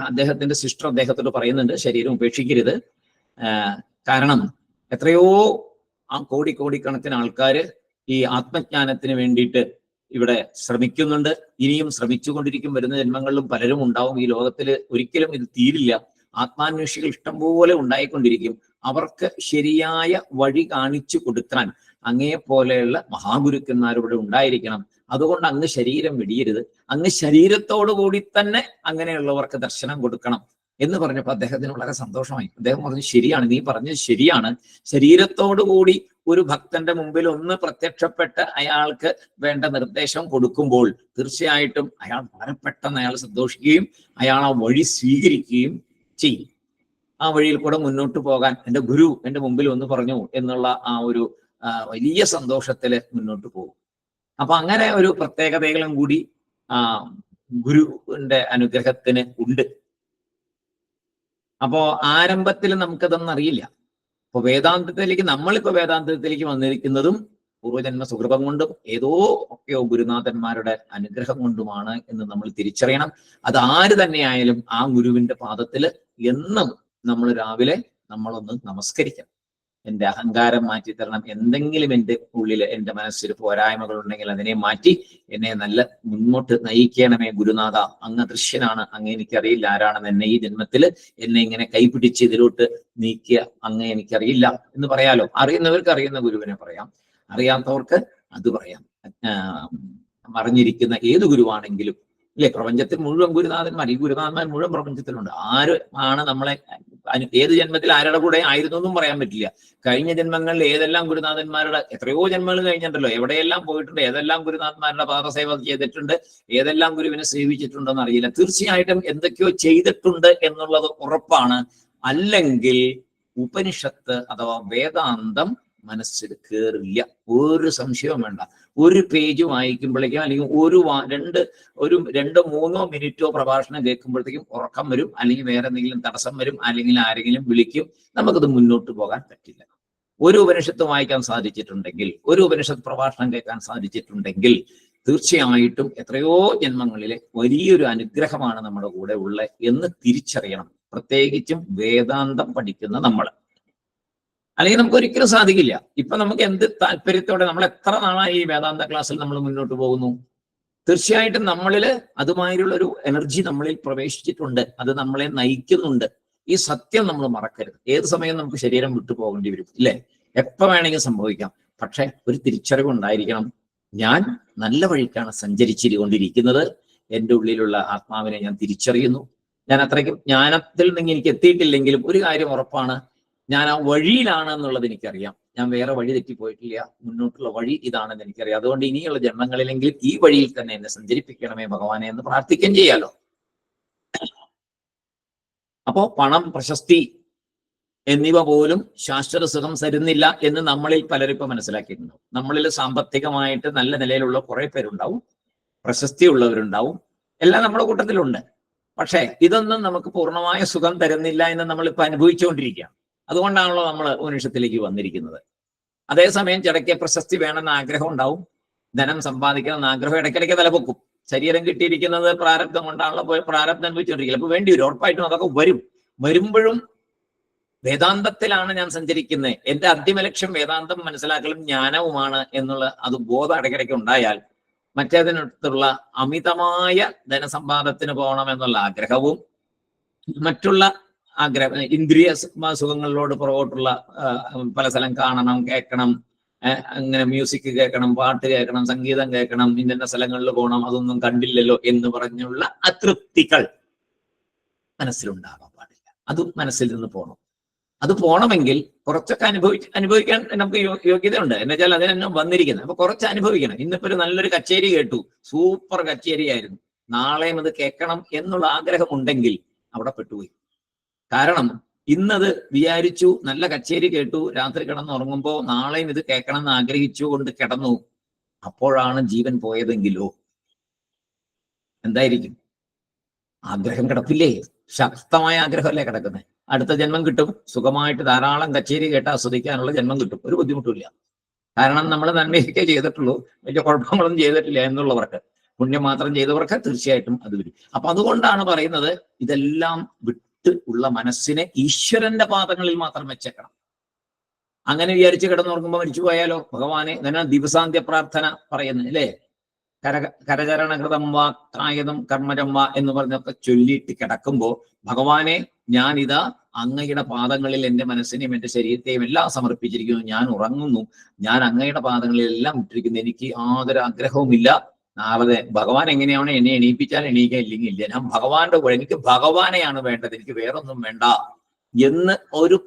അദ്ദേഹത്തിന്റെ സിസ്റ്റർ അദ്ദേഹത്തോട് പറയുന്നുണ്ട്, ശരീരം ഉപേക്ഷിക്കരുത്, കാരണം എത്രയോ കോടിക്കണക്കിന് ആൾക്കാര് ഈ ആത്മജ്ഞാനത്തിന് വേണ്ടിയിട്ട് ഇവിടെ ശ്രമിക്കുന്നുണ്ട്, ഇനിയും ശ്രമിച്ചുകൊണ്ടിരിക്കും, വരുന്ന ജന്മങ്ങളിലും പലരും ഉണ്ടാവും. ഈ ലോകത്തിൽ ഒരിക്കലും ഇത് തീരില്ല. ആത്മാന്വേഷികൾ ഇഷ്ടംപോലെ ഉണ്ടായിക്കൊണ്ടിരിക്കും. അവർക്ക് ശരിയായ വഴി കാണിച്ചു കൊടുക്കാൻ അങ്ങേപോലെയുള്ള മഹാഗുരുക്കന്മാരിവിടെ ഉണ്ടായിരിക്കണം. അതുകൊണ്ട് അങ്ങ് ശരീരം വെടിയരുത്, അങ്ങ് ശരീരത്തോടു കൂടി തന്നെ അങ്ങനെയുള്ളവർക്ക് ദർശനം കൊടുക്കണം എന്ന് പറഞ്ഞപ്പോൾ അദ്ദേഹത്തിന് വളരെ സന്തോഷമായി. അദ്ദേഹം പറഞ്ഞു, ശരിയാണ്, നീ പറഞ്ഞത് ശരിയാണ്. ശരീരത്തോടു കൂടി ഒരു ഭക്തന്റെ മുമ്പിൽ ഒന്ന് പ്രത്യക്ഷപ്പെട്ട് അയാൾക്ക് വേണ്ട നിർദ്ദേശം കൊടുക്കുമ്പോൾ തീർച്ചയായിട്ടും അയാൾ വളരെ പെട്ടെന്ന് അയാൾ സന്തോഷിക്കുകയും അയാൾ ആ വഴി സ്വീകരിക്കുകയും ചെയ്യും. ആ വഴിയിൽ കൂടെ മുന്നോട്ട് പോകാൻ എൻ്റെ ഗുരു എൻ്റെ മുമ്പിൽ ഒന്ന് പറഞ്ഞു എന്നുള്ള ആ ഒരു വലിയ സന്തോഷത്തില് മുന്നോട്ട് പോകും. അപ്പൊ അങ്ങനെ ഒരു പ്രത്യേകതകളും കൂടി ഗുരുവിന്റെ അനുഗ്രഹത്തിന് ഉണ്ട്. അപ്പോ ആരംഭത്തിൽ നമുക്കതൊന്നും അറിയില്ല. അപ്പൊ നമ്മളിപ്പോ വേദാന്തത്തിലേക്ക് വന്നിരിക്കുന്നതും പൂർവ്വജന്മ സുഹൃതം കൊണ്ടും ഒക്കെയോ ഗുരുനാഥന്മാരുടെ അനുഗ്രഹം കൊണ്ടുമാണ് എന്ന് നമ്മൾ തിരിച്ചറിയണം. അത് ആര് തന്നെയായാലും ആ ഗുരുവിന്റെ പാദത്തിൽ എന്നും നമ്മൾ രാവിലെ നമ്മളൊന്ന് നമസ്കരിക്കണം. എൻ്റെ അഹങ്കാരം മാറ്റി തരണം, എന്തെങ്കിലും എൻ്റെ ഉള്ളിൽ എൻ്റെ മനസ്സിൽ പോരായ്മകൾ ഉണ്ടെങ്കിൽ അതിനെ മാറ്റി എന്നെ നല്ല മുന്നോട്ട് നയിക്കണമേ ഗുരുനാഥ, അങ്ങ് ദൃശ്യനാണ്, അങ്ങ് എനിക്കറിയില്ല ആരാണെന്ന്, എന്നെ ഈ ജന്മത്തിൽ എന്നെ ഇങ്ങനെ കൈപിടിച്ച് ഇതിലോട്ട് നീക്കിയ അങ്ങ് എനിക്കറിയില്ല എന്ന് പറയാലോ. അറിയുന്നവർക്ക് അറിയുന്ന ഗുരുവിനെ പറയാം, അറിയാത്തവർക്ക് അത് പറയാം. മറിഞ്ഞിരിക്കുന്ന ഏത് ഗുരുവാണെങ്കിലും ഇല്ലേ, പ്രപഞ്ചത്തിൽ മുഴുവൻ ഗുരുനാഥന്മാർ, ഈ ഗുരുനാഥന്മാർ മുഴുവൻ പ്രപഞ്ചത്തിലുണ്ട്. ആര് ആണ് നമ്മളെ ഏത് ജന്മത്തിൽ ആരുടെ കൂടെ ആയിരുന്നു എന്നും പറയാൻ പറ്റില്ല. കഴിഞ്ഞ ജന്മങ്ങളിൽ ഏതെല്ലാം ഗുരുനാഥന്മാരുടെ, എത്രയോ ജന്മങ്ങൾ കഴിഞ്ഞിട്ടുണ്ടല്ലോ, എവിടെയെല്ലാം പോയിട്ടുണ്ട്, ഏതെല്ലാം ഗുരുനാഥന്മാരുടെ പാദസേവ ചെയ്തിട്ടുണ്ട്, ഏതെല്ലാം ഗുരുവിനെ സേവിച്ചിട്ടുണ്ടെന്ന് അറിയില്ല. തീർച്ചയായിട്ടും എന്തൊക്കെയോ ചെയ്തിട്ടുണ്ട് എന്നുള്ളത് ഉറപ്പാണ്. അല്ലെങ്കിൽ ഉപനിഷത്ത് അഥവാ വേദാന്തം മനസ്സിൽ കയറില്ല, ഒരു സംശയവും വേണ്ട. ഒരു പേജ് വായിക്കുമ്പോഴേക്കും അല്ലെങ്കിൽ രണ്ടോ മൂന്നോ മിനിറ്റോ പ്രഭാഷണം കേൾക്കുമ്പോഴത്തേക്കും ഉറക്കം വരും, അല്ലെങ്കിൽ വേറെ എന്തെങ്കിലും തടസ്സം വരും, അല്ലെങ്കിൽ ആരെങ്കിലും വിളിക്കും. നമുക്കത് മുന്നോട്ട് പോകാൻ പറ്റില്ല. ഒരു ഉപനിഷത്ത് വായിക്കാൻ സാധിച്ചിട്ടുണ്ടെങ്കിൽ, ഒരു ഉപനിഷത്ത് പ്രഭാഷണം കേൾക്കാൻ സാധിച്ചിട്ടുണ്ടെങ്കിൽ തീർച്ചയായിട്ടും എത്രയോ ജന്മങ്ങളിലെ വലിയൊരു അനുഗ്രഹമാണ് നമ്മുടെ കൂടെ ഉള്ളത് എന്ന് തിരിച്ചറിയണം. പ്രത്യേകിച്ചും വേദാന്തം പഠിക്കുന്ന നമ്മൾ. അല്ലെങ്കിൽ നമുക്ക് ഒരിക്കലും സാധിക്കില്ല. ഇപ്പൊ നമുക്ക് എന്ത് താല്പര്യത്തോടെ നമ്മൾ എത്ര നാളായി ഈ വേദാന്ത ക്ലാസ്സിൽ നമ്മൾ മുന്നോട്ട് പോകുന്നു? തീർച്ചയായിട്ടും നമ്മളിൽ അതുമായുള്ള ഒരു എനർജി നമ്മളിൽ പ്രവേശിച്ചിട്ടുണ്ട്, അത് നമ്മളെ നയിക്കുന്നുണ്ട്. ഈ സത്യം നമ്മൾ മറക്കരുത്. ഏത് സമയം നമുക്ക് ശരീരം വിട്ടു പോകേണ്ടി വരും, ഇല്ലേ? എപ്പോ വേണമെങ്കിൽ സംഭവിക്കാം. പക്ഷെ ഒരു തിരിച്ചറിവ് ഉണ്ടായിരിക്കണം, ഞാൻ നല്ല വഴിക്കാണ് സഞ്ചരിച്ചുകൊണ്ടിരിക്കുന്നത്. എൻ്റെ ഉള്ളിലുള്ള ആത്മാവിനെ ഞാൻ തിരിച്ചറിയുന്നു. ഞാൻ അത്രയ്ക്കും ജ്ഞാനത്തിൽ നിന്ന് എനിക്ക് എത്തിയിട്ടില്ലെങ്കിലും ഒരു കാര്യം ഉറപ്പാണ്, ഞാൻ ആ വഴിയിലാണ് എന്നുള്ളത് എനിക്കറിയാം. ഞാൻ വേറെ വഴി തെറ്റിപ്പോയിട്ടില്ല, മുന്നോട്ടുള്ള വഴി ഇതാണെന്ന് എനിക്കറിയാം. അതുകൊണ്ട് ഇനിയുള്ള ജന്മങ്ങളിലെങ്കിലും ഈ വഴിയിൽ തന്നെ എന്നെ സഞ്ചരിപ്പിക്കണമേ ഭഗവാനെ എന്ന് പ്രാർത്ഥിക്കുകയും ചെയ്യാലോ. അപ്പോ പണം, പ്രശസ്തി എന്നിവ പോലും ശാശ്വത സുഖം തരുന്നില്ല എന്ന് നമ്മളിൽ പലരും ഇപ്പൊ മനസ്സിലാക്കിയിട്ടുണ്ടാവും. നമ്മളിൽ സാമ്പത്തികമായിട്ട് നല്ല നിലയിലുള്ള കുറെ പേരുണ്ടാവും, പ്രശസ്തി ഉള്ളവരുണ്ടാവും, എല്ലാം നമ്മുടെ കൂട്ടത്തിലുണ്ട്. പക്ഷേ ഇതൊന്നും നമുക്ക് പൂർണ്ണമായ സുഖം തരുന്നില്ല എന്ന് നമ്മളിപ്പോൾ അനുഭവിച്ചുകൊണ്ടിരിക്കുകയാണ്. അതുകൊണ്ടാണല്ലോ നമ്മൾ ഉപനിഷത്തിലേക്ക് വന്നിരിക്കുന്നത്. അതേസമയം ചിലയ്ക്ക് പ്രശസ്തി വേണമെന്ന് ആഗ്രഹം ഉണ്ടാവും, ധനം സമ്പാദിക്കണമെന്ന് ആഗ്രഹം ഇടയ്ക്കിടയ്ക്ക് നിലപൊക്കും. ശരീരം കിട്ടിയിരിക്കുന്നത് പ്രാരബ്ധം കൊണ്ടാണല്ലോ, പോയി പ്രാരബ്ധം അനുഭവിച്ചുകൊണ്ടിരിക്കില്ല. അപ്പൊ വേണ്ടി വരും, ഉറപ്പായിട്ടും അതൊക്കെ വരുമ്പോഴും വേദാന്തത്തിലാണ് ഞാൻ സഞ്ചരിക്കുന്നത്, എന്റെ അന്തിമ ലക്ഷ്യം വേദാന്തം മനസ്സിലാക്കലും ജ്ഞാനവുമാണ് എന്നുള്ള അത് ബോധം ഇടയ്ക്കിടയ്ക്ക് ഉണ്ടായാൽ മറ്റേതിനടുത്തുള്ള അമിതമായ ധനസമ്പാദത്തിന് പോകണമെന്നുള്ള ആഗ്രഹവും മറ്റുള്ള ആഗ്രഹം, ഇന്ദ്രിയ സുഖങ്ങളിലോട് പുറകോട്ടുള്ള പല സ്ഥലം കാണണം, കേൾക്കണം, അങ്ങനെ മ്യൂസിക് കേൾക്കണം, പാട്ട് കേൾക്കണം, സംഗീതം കേൾക്കണം, ഇന്ന സ്ഥലങ്ങളിൽ പോകണം, അതൊന്നും കണ്ടില്ലല്ലോ എന്ന് പറഞ്ഞുള്ള അതൃപ്തികൾ മനസ്സിലുണ്ടാകാൻ പാടില്ല. അത് മനസ്സിൽ നിന്ന് പോകണം. അത് പോകണമെങ്കിൽ കുറച്ചൊക്കെ അനുഭവിക്കാൻ നമുക്ക് യോഗ്യതയുണ്ട്. എന്ന് വെച്ചാൽ അതിനെന്നെ വന്നിരിക്കുന്നത്. അപ്പൊ കുറച്ച് അനുഭവിക്കണം. ഇന്നിപ്പോ ഒരു നല്ലൊരു കച്ചേരി കേട്ടു, സൂപ്പർ കച്ചേരിയായിരുന്നു, നാളെയും അത് കേൾക്കണം എന്നുള്ള ആഗ്രഹം ഉണ്ടെങ്കിൽ അവിടെ പെട്ടുപോയി. കാരണം ഇന്നത് വിചാരിച്ചു, നല്ല കച്ചേരി കേട്ടു, രാത്രി കിടന്നുറങ്ങുമ്പോൾ നാളെയും ഇത് കേൾക്കണം എന്ന് ആഗ്രഹിച്ചു കൊണ്ട് കിടന്നു, അപ്പോഴാണ് ജീവൻ പോയതെങ്കിലോ എന്തായിരിക്കും? ആഗ്രഹം കിടപ്പില്ലേ? ശക്തമായ ആഗ്രഹമല്ലേ കിടക്കുന്നത്. അടുത്ത ജന്മം കിട്ടും, സുഖമായിട്ട് ധാരാളം കച്ചേരി കേട്ട് ആസ്വദിക്കാനുള്ള ജന്മം കിട്ടും, ഒരു ബുദ്ധിമുട്ടില്ല. കാരണം നമ്മൾ നന്മയൊക്കെ ചെയ്തിട്ടുള്ളൂ, വലിയ കുഴപ്പങ്ങളൊന്നും ചെയ്തിട്ടില്ല എന്നുള്ളവർക്ക്, പുണ്യം മാത്രം ചെയ്തവർക്ക് തീർച്ചയായിട്ടും അത് വരും. അപ്പൊ അതുകൊണ്ടാണ് പറയുന്നത്, ഇതെല്ലാം വിട്ട് ഉള്ള മനസ്സിനെ ഈശ്വരന്റെ പാദങ്ങളിൽ മാത്രം വെച്ചേക്കണം. അങ്ങനെ വിചാരിച്ച് കിടന്നുറങ്ങുമ്പോൾ മരിച്ചു പോയാലോ? ഭഗവാനെ, ഞാൻ ദിവസാന്ത്യ പ്രാർത്ഥന പറയുന്നത് അല്ലേ, കരചരണകൃതം വാ കായതും കർമ്മജം വാ എന്ന് പറഞ്ഞൊക്കെ ചൊല്ലിയിട്ട് കിടക്കുമ്പോൾ, ഭഗവാനെ ഞാനിതാ അങ്ങയുടെ പാദങ്ങളിൽ എൻ്റെ മനസ്സിനെയും എൻ്റെ ശരീരത്തെയും എല്ലാം സമർപ്പിച്ചിരിക്കുന്നു, ഞാൻ ഉറങ്ങുന്നു, ഞാൻ അങ്ങയുടെ പാദങ്ങളിൽ എല്ലാം ഇട്ടിരിക്കുന്നു, എനിക്ക് യാതൊരു ആഗ്രഹവുമില്ല. നാളെ ഭഗവാൻ എങ്ങനെയാണ് എന്നെ എണീപ്പിച്ചാൽ എണീക്കാൻ, ഇല്ലെങ്കിൽ ഇല്ല, ഞാൻ ഭഗവാന്റെ കൂടെ, എനിക്ക് ഭഗവാനെയാണ് വേണ്ടത്, എനിക്ക് വേറൊന്നും വേണ്ട എന്ന് ഒരു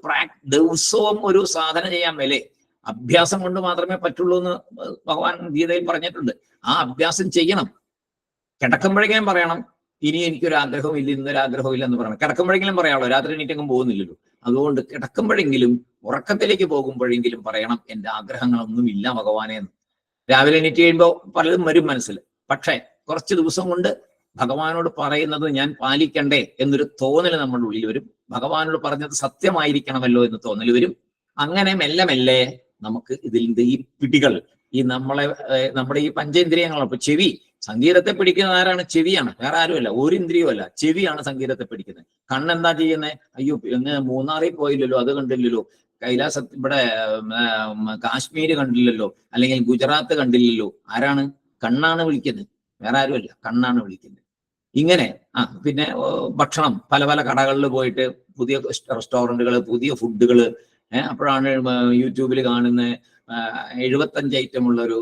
ദിവസവും ഒരു സാധന ചെയ്യാൻ മേലെ. അഭ്യാസം കൊണ്ട് മാത്രമേ പറ്റുള്ളൂ എന്ന് ഭഗവാൻ ഗീതയിൽ പറഞ്ഞിട്ടുണ്ട്. ആ അഭ്യാസം ചെയ്യണം. കിടക്കുമ്പോഴേക്കും പറയണം, ഇനി എനിക്കൊരു ആഗ്രഹവും ഇല്ല, ഇന്നൊരു ആഗ്രഹവും ഇല്ല എന്ന് പറയണം. കിടക്കുമ്പോഴെങ്കിലും പറയാമല്ലോ, രാത്രി എണീറ്റെങ്കിലും പോകുന്നില്ലല്ലോ. അതുകൊണ്ട് കിടക്കുമ്പോഴെങ്കിലും ഉറക്കത്തിലേക്ക് പോകുമ്പോഴെങ്കിലും പറയണം, എൻ്റെ ആഗ്രഹങ്ങളൊന്നും ഇല്ല ഭഗവാനെ എന്ന്. രാവിലെ എണീറ്റ് കഴിയുമ്പോൾ പലതും വരും മനസ്സിൽ. പക്ഷെ കുറച്ച് ദിവസം കൊണ്ട് ഭഗവാനോട് പറയുന്നത് ഞാൻ പാലിക്കണ്ടേ എന്നൊരു തോന്നൽ നമ്മുടെ ഉള്ളിൽ വരും. ഭഗവാനോട് പറഞ്ഞത് സത്യമായിരിക്കണമല്ലോ എന്ന് തോന്നൽ വരും. അങ്ങനെ മെല്ലെ മെല്ലെ നമുക്ക് ഇതിൻ്റെ ഈ പിടികൾ, ഈ നമ്മുടെ ഈ പഞ്ചേന്ദ്രിയങ്ങളാണ്. ഇപ്പൊ ചെവി, സംഗീതത്തെ പിടിക്കുന്ന ആരാണ്? ചെവിയാണ്, വേറെ ആരുമല്ല, ഒരു ഇന്ദ്രിയവുമല്ല, ചെവിയാണ് സംഗീതത്തെ പിടിക്കുന്നത്. കണ്ണെന്താ ചെയ്യുന്നത്? അയ്യോ ഇന്ന് മൂന്നാറിൽ പോയില്ലല്ലോ, അത് കണ്ടില്ലല്ലോ, കൈലാസത്തിൽ ഇവിടെ കാശ്മീര് കണ്ടില്ലല്ലോ, അല്ലെങ്കിൽ ഗുജറാത്ത് കണ്ടില്ലല്ലോ. ആരാണ്? കണ്ണാണ് വിളിക്കുന്നത്, വേറെ ആരുമല്ല, കണ്ണാണ് വിളിക്കുന്നത്. ഇങ്ങനെ പിന്നെ ഭക്ഷണം, പല പല കടകളിൽ പോയിട്ട് പുതിയ റെസ്റ്റോറൻറ്റുകൾ, പുതിയ ഫുഡുകൾ, അപ്പോഴാണ് യൂട്യൂബിൽ കാണുന്ന 75 ഐറ്റമുള്ള ഒരു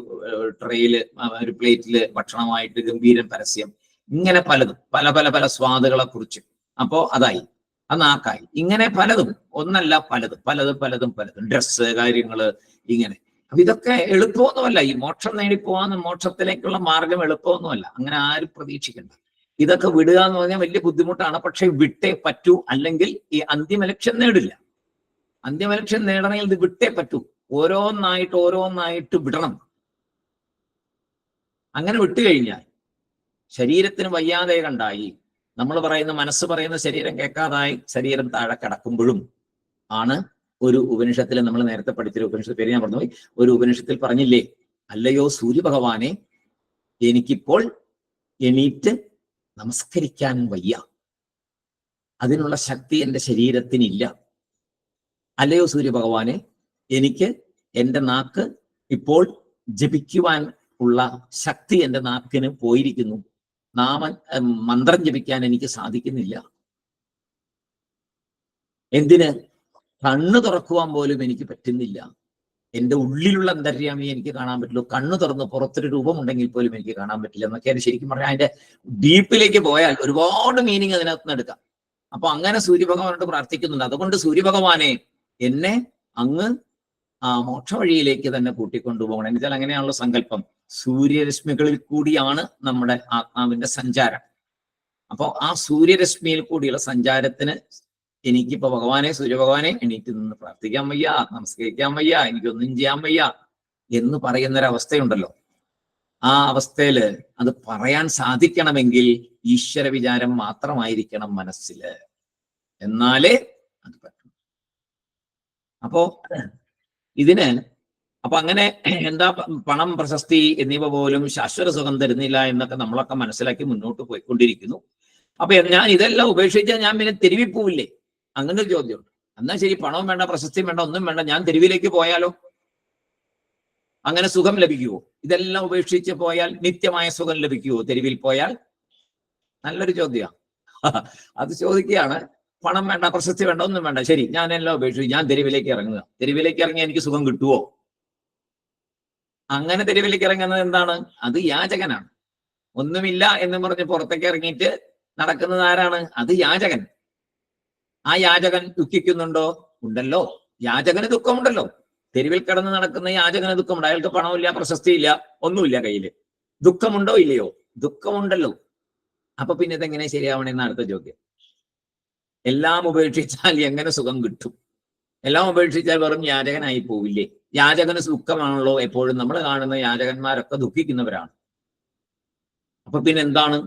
ട്രേയില്, ഒരു പ്ലേറ്റില് ഭക്ഷണമായിട്ട് ഗംഭീരൻ പരസ്യം, ഇങ്ങനെ പലതും, പല പല പല സ്വാദുകളെ കുറിച്ച്. അപ്പോ അതായി, നാക്കായി, ഇങ്ങനെ പലതും, ഒന്നല്ല പലതും പലതും പലതും പലതും, ഡ്രസ്സ്, കാര്യങ്ങള്, ഇങ്ങനെ. അപ്പൊ ഇതൊക്കെ എളുപ്പമൊന്നുമല്ല. ഈ മോക്ഷം നേടിപ്പോവാന്ന്, മോക്ഷത്തിലേക്കുള്ള മാർഗം എളുപ്പമൊന്നുമല്ല, അങ്ങനെ ആരും പ്രതീക്ഷിക്കണ്ട. ഇതൊക്കെ വിടുക എന്ന് പറഞ്ഞാൽ വലിയ ബുദ്ധിമുട്ടാണ്. പക്ഷെ വിട്ടേ പറ്റൂ, അല്ലെങ്കിൽ ഈ അന്തിമ ലക്ഷ്യം നേടില്ല. അന്തിമ ലക്ഷ്യം നേടണമെങ്കിൽ ഇത് വിട്ടേ പറ്റൂ. ഓരോന്നായിട്ട് ഓരോന്നായിട്ട് വിടണം. അങ്ങനെ വിട്ടുകഴിഞ്ഞാൽ ശരീരത്തിന് വയ്യാതെ കണ്ടായി, നമ്മൾ പറയുന്ന, മനസ്സ് പറയുന്ന ശരീരം കേൾക്കാതായി, ശരീരം താഴെ കിടക്കുമ്പോഴും ആണ് ഒരു ഉപനിഷത്തിൽ, നമ്മൾ നേരത്തെ പഠിച്ചൊരു ഉപനിഷത്ത് പേര് ഞാൻ പറഞ്ഞുപോയി, ഒരു ഉപനിഷത്തിൽ പറഞ്ഞില്ലേ, അല്ലയോ സൂര്യഭഗവാനെ, എനിക്കിപ്പോൾ എണീറ്റ് നമസ്കരിക്കാൻ വയ്യ, അതിനുള്ള ശക്തി എൻ്റെ ശരീരത്തിനില്ല. അല്ലയോ സൂര്യഭഗവാനെ, എനിക്ക് എൻ്റെ നാക്ക് ഇപ്പോൾ ജപിക്കുവാൻ ഉള്ള ശക്തി എൻ്റെ നാക്കിന് പോയിരിക്കുന്നു. മന്ത്രം ജപിക്കാൻ എനിക്ക് സാധിക്കുന്നില്ല. എന്തിന്? കണ്ണ് തുറക്കുവാൻ പോലും എനിക്ക് പറ്റുന്നില്ല. എൻ്റെ ഉള്ളിലുള്ള അന്തര്യാമിയെ എനിക്ക് കാണാൻ പറ്റുള്ളൂ. കണ്ണു തുറന്ന് പുറത്തൊരു രൂപമുണ്ടെങ്കിൽ പോലും എനിക്ക് കാണാൻ പറ്റില്ല എന്നൊക്കെയാണ് ശരിക്കും പറഞ്ഞാൽ. അതിന്റെ ഡീപ്പിലേക്ക് പോയാൽ ഒരുപാട് മീനിങ് അതിനകത്ത് നിന്ന് എടുക്കാം. അപ്പൊ അങ്ങനെ സൂര്യഭഗവാനോട് പ്രാർത്ഥിക്കുന്നുണ്ട്. അതുകൊണ്ട് സൂര്യഭഗവാനെ എന്നെ അങ്ങ് ആ മോക്ഷ വഴിയിലേക്ക് തന്നെ കൂട്ടിക്കൊണ്ടുപോകണം. എന്നുവെച്ചാൽ അങ്ങനെയാണല്ലോ സങ്കല്പം. സൂര്യരശ്മികളിൽ കൂടിയാണ് നമ്മുടെ ആത്മാവിന്റെ സഞ്ചാരം. അപ്പൊ ആ സൂര്യരശ്മിയിൽ കൂടിയുള്ള സഞ്ചാരത്തിന് എനിക്കിപ്പോ ഭഗവാനെ, സൂര്യഭഗവാനെ, എണീറ്റ് നിന്ന് പ്രാർത്ഥിക്കാൻ വയ്യ, നമസ്കരിക്കാൻ വയ്യ, എനിക്കൊന്നും ചെയ്യാൻ വയ്യ എന്ന് പറയുന്നൊരവസ്ഥയുണ്ടല്ലോ. ആ അവസ്ഥയില് അത് പറയാൻ സാധിക്കണമെങ്കിൽ ഈശ്വര വിചാരം മാത്രമായിരിക്കണം മനസ്സില്, എന്നാലേ അത് പറ്റും. അപ്പോ ഇതിന് അങ്ങനെ എന്താ പണം, പ്രശസ്തി എന്നിവ പോലും ശാശ്വത സുഖം തരുന്നില്ല എന്നൊക്കെ നമ്മളൊക്കെ മനസ്സിലാക്കി മുന്നോട്ട് പോയിക്കൊണ്ടിരിക്കുന്നു. അപ്പൊ ഞാൻ ഇതെല്ലാം ഉപേക്ഷിച്ചാൽ ഞാൻ പിന്നെ തെരുവിൽ പോവില്ലേ? അങ്ങനെ ഒരു ചോദ്യമുണ്ട്. എന്നാൽ ശരി, പണവും വേണ്ട, പ്രശസ്തിയും വേണ്ട, ഒന്നും വേണ്ട, ഞാൻ തെരുവിലേക്ക് പോയാലോ? അങ്ങനെ സുഖം ലഭിക്കുവോ? ഇതെല്ലാം ഉപേക്ഷിച്ച് പോയാൽ നിത്യമായ സുഖം ലഭിക്കുവോ തെരുവിൽ പോയാൽ? നല്ലൊരു ചോദ്യമാണ്. അത് ചോദിക്കുകയാണ്. പണം വേണ്ട, പ്രശസ്തി വേണ്ട, ഒന്നും വേണ്ട, ശരി, ഞാൻ എല്ലാം ഉപേക്ഷിച്ചു, ഞാൻ തെരുവിലേക്ക് ഇറങ്ങുക. തെരുവിലേക്ക് ഇറങ്ങി എനിക്ക് സുഖം കിട്ടുവോ? അങ്ങനെ തെരുവിലേക്ക് ഇറങ്ങുന്നത് എന്താണ്? അത് യാചകനാണ്. ഒന്നുമില്ല എന്ന് പറഞ്ഞ് പുറത്തേക്ക് ഇറങ്ങിയിട്ട് നടക്കുന്നത് ആരാണ്? അത് യാചകൻ. ആ യാചകൻ ദുഃഖിക്കുന്നുണ്ടോ? ഉണ്ടല്ലോ. യാചകന് ദുഃഖമുണ്ടല്ലോ. തെരുവിൽ കിടന്ന് നടക്കുന്ന യാചകന് ദുഃഖമുണ്ട്. അയാൾക്ക് പണമില്ല, പ്രശസ്തിയില്ല, ഒന്നുമില്ല കയ്യില്. ദുഃഖമുണ്ടോ? ഇല്ലയോ? ദുഃഖമുണ്ടല്ലോ. അപ്പൊ പിന്നെ ഇതെങ്ങനെ ശരിയാവണമെന്ന് അടുത്ത ചോദ്യം. എല്ലാം ഉപേക്ഷിച്ചാൽ എങ്ങനെ സുഖം കിട്ടും? എല്ലാം ഉപേക്ഷിച്ചാൽ വെറും യാചകനായി പോവില്ലേ? യാചകന് ദുഃഖമാണല്ലോ എപ്പോഴും. നമ്മൾ കാണുന്ന യാചകന്മാരൊക്കെ ദുഃഖിക്കുന്നവരാണ്. അപ്പൊ പിന്നെ എന്താണ്?